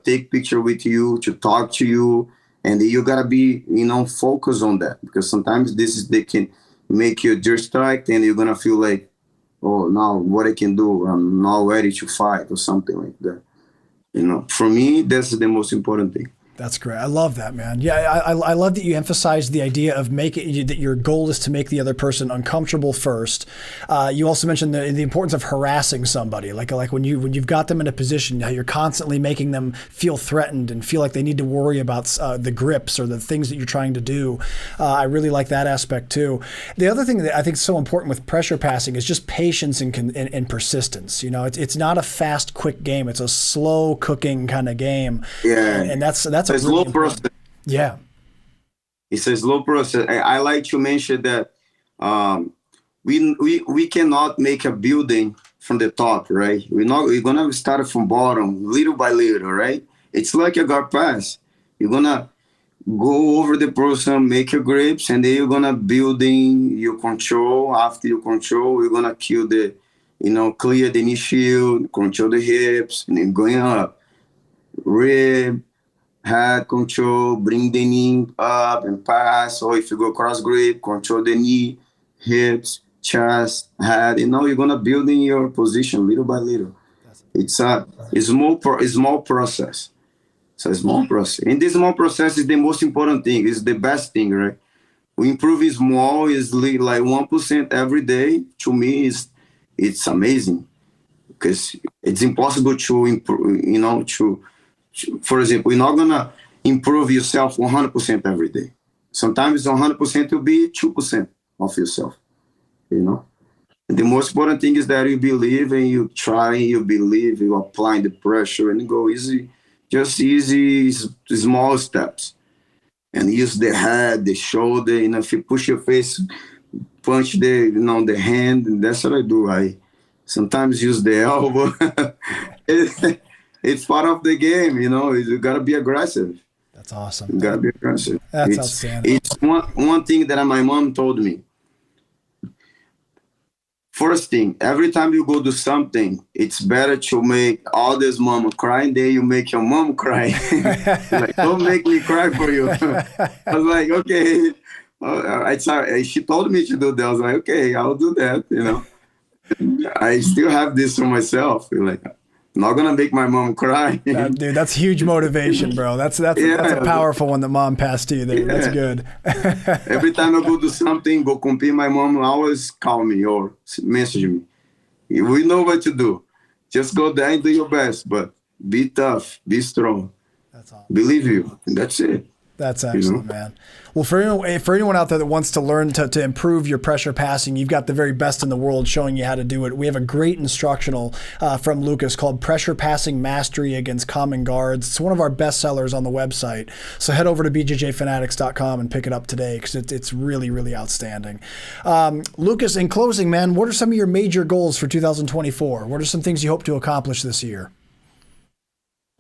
take picture with you, to talk to you. And you got to be, focused on that. Because sometimes they can make you distract and you're going to feel like, oh, now what I can do? I'm not ready to fight or something like that. For me, that's the most important thing. That's great. I love that, man. Yeah, I love that you emphasize the idea of that your goal is to make the other person uncomfortable first. You also mentioned the importance of harassing somebody, like when you've got them in a position, how you're constantly making them feel threatened and feel like they need to worry about the grips or the things that you're trying to do. I really like that aspect too. The other thing that I think is so important with pressure passing is just patience and persistence. It's not a fast, quick game. It's a slow cooking kind of game. Yeah, and that's a really slow process. Yeah, it's a slow process. I like to mention that we cannot make a building from the top, right? We're gonna start from bottom, little by little, right? It's like a guard pass. You're gonna go over the person, make your grips, and then you're gonna building your control. After you control, you're gonna clear the knee shield, control the hips, and then going up, rib, head control, bring the knee up and pass. Or if you go cross grip, control the knee, hips, chest, head. You're gonna build in your position little by little. It's a small process. It's a small process. And this small process is the most important thing. It's the best thing, right? We improve small is like 1% every day. To me, it's amazing because it's impossible to improve. For example, you're not gonna improve yourself 100% every day. Sometimes 100% will be 2% of yourself. And the most important thing is that you believe and you try, you believe, you apply the pressure and go easy, just easy, small steps. And use the head, the shoulder. If you push your face, punch the hand, and that's what I do. I sometimes use the elbow. It's part of the game, you gotta be aggressive. That's awesome. You gotta be aggressive. That's outstanding. It's one thing that my mom told me. First thing, every time you go do something, it's better to make others' mama cry than you make your mom cry. Like, don't make me cry for you. I was like, okay. She told me to do that. I was like, okay, I'll do that. I still have this for myself. Like, I'm not gonna make my mom cry. Dude, that's huge motivation, bro. That's a powerful one that mom passed to you there. Yeah. That's good. Every time I go do something, go compete, my mom always call me or message me. We know what to do. Just go there and do your best, but be tough, be strong. That's awesome. Believe you, and that's it. That's excellent, man. Well, for anyone out there that wants to learn to improve your pressure passing, you've got the very best in the world showing you how to do it. We have a great instructional from Lucas called Pressure Passing Mastery Against Common Guards. It's one of our best sellers on the website. So head over to bjjfanatics.com and pick it up today because it's really, really outstanding. Lucas, in closing, man, what are some of your major goals for 2024? What are some things you hope to accomplish this year?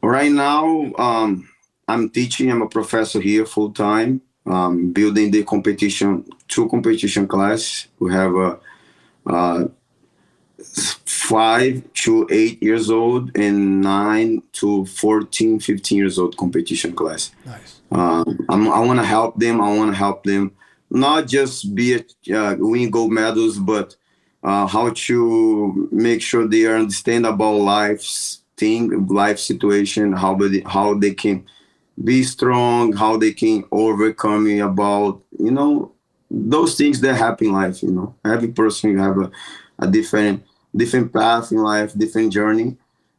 Right now, I'm teaching. I'm a professor here full time. Building the two competition class. We have a 5 to 8 years old and 9 to 14, 15 years old competition class. Nice. I want to help them. I want to help them not just win gold medals, but how to make sure they understand about life situation, how they can be strong, how they can overcome about, those things that happen in life, Every person have a different path in life, different journey.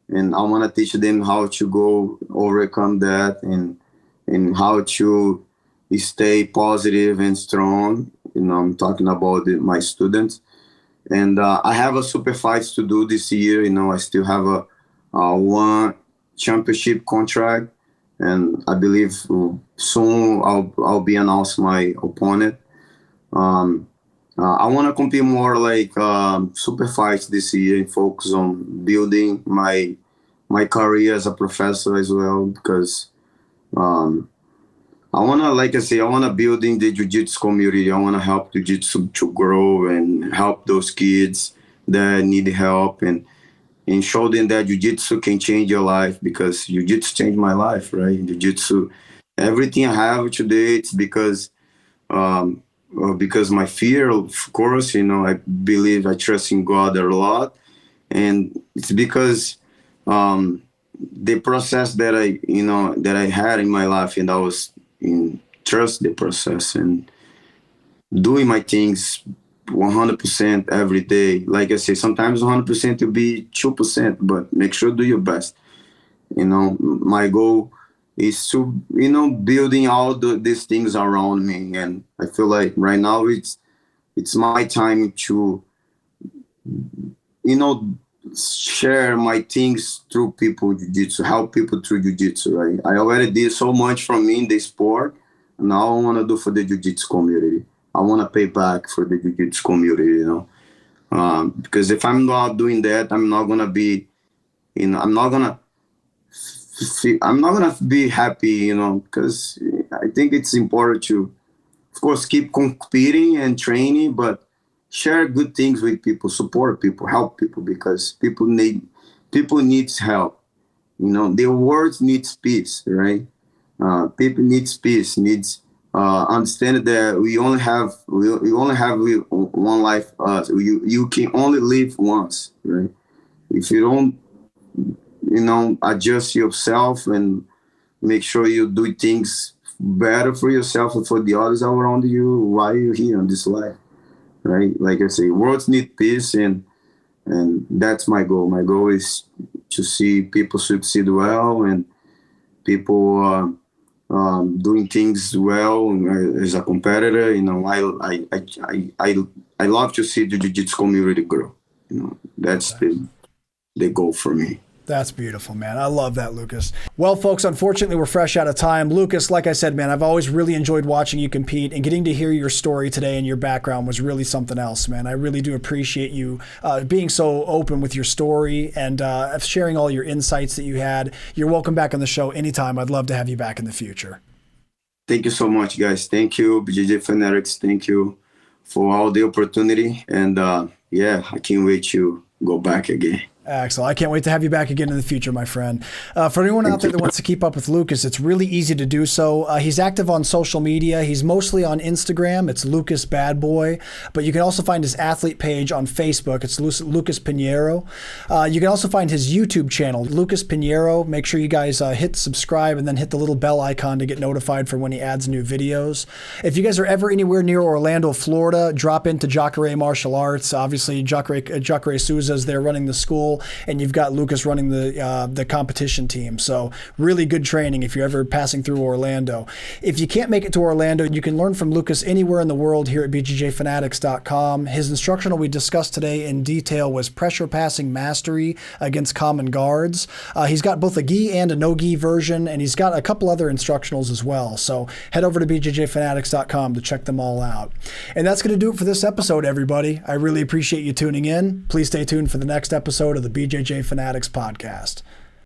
And I want to teach them how to go overcome that and how to stay positive and strong. I'm talking about my students. And I have a super fights to do this year. I still have a one championship contract. And I believe soon I'll be announcing my opponent. I want to compete more like super fights this year and focus on building my career as a professor as well, because I want to, like I say, I want to build in the jiu-jitsu community. I want to help jiu-jitsu to grow and help those kids that need help and show them that jiu-jitsu can change your life, because jiu-jitsu changed my life, right? Jiu-jitsu, everything I have today, it's because my fear, of course, I believe, I trust in God a lot. And it's because the process that I had in my life, and I was trust the process and doing my things 100% every day. Like I say, sometimes 100% will be 2%, but make sure do your best. My goal is to, building all these things around me. And I feel like right now it's my time to, share my things through people, jiu-jitsu, help people through jiu-jitsu, right? I already did so much from me in the sport. And now I want to do for the jiu-jitsu community. I want to pay back for the jiu-jitsu community, because if I'm not doing that, I'm not gonna be, I'm not gonna be happy, because I think it's important to, of course, keep competing and training, but share good things with people, support people, help people, because people needs help. The world needs peace, right? People needs peace, understand that we only have one life. You can only live once, right? If you don't, adjust yourself and make sure you do things better for yourself and for the others around you while you're here on this life, right? Like I say, worlds need peace, and that's my goal. My goal is to see people succeed well and people doing things well as a competitor. I love to see the jiu-jitsu community grow. That's the goal for me. That's beautiful, man. I love that, Lucas. Well, folks, unfortunately, we're fresh out of time. Lucas, like I said, man, I've always really enjoyed watching you compete, and getting to hear your story today and your background was really something else, man. I really do appreciate you being so open with your story and sharing all your insights that you had. You're welcome back on the show anytime. I'd love to have you back in the future. Thank you so much, guys. Thank you, BJJ Fanatics. Thank you for all the opportunity. And I can't wait to go back again. Excellent. I can't wait to have you back again in the future, my friend. For anyone out there that wants to keep up with Lucas, it's really easy to do so. He's active on social media. He's mostly on Instagram. It's Lucas Bad Boy. But you can also find his athlete page on Facebook. It's Lucas Pinheiro. You can also find his YouTube channel, Lucas Pinheiro. Make sure you guys hit subscribe and then hit the little bell icon to get notified for when he adds new videos. If you guys are ever anywhere near Orlando, Florida, drop into Jacare Martial Arts. Obviously, Jacare Souza is there running the school. school, and you've got Lucas running the competition team. So really good training if you're ever passing through Orlando. If you can't make it to Orlando, you can learn from Lucas anywhere in the world here at BJJFanatics.com. His instructional we discussed today in detail was pressure passing mastery against common guards. He's got both a gi and a no-gi version, and he's got a couple other instructionals as well. So head over to BJJFanatics.com to check them all out. And that's going to do it for this episode, everybody. I really appreciate you tuning in. Please stay tuned for the next episode of the BJJ Fanatics podcast.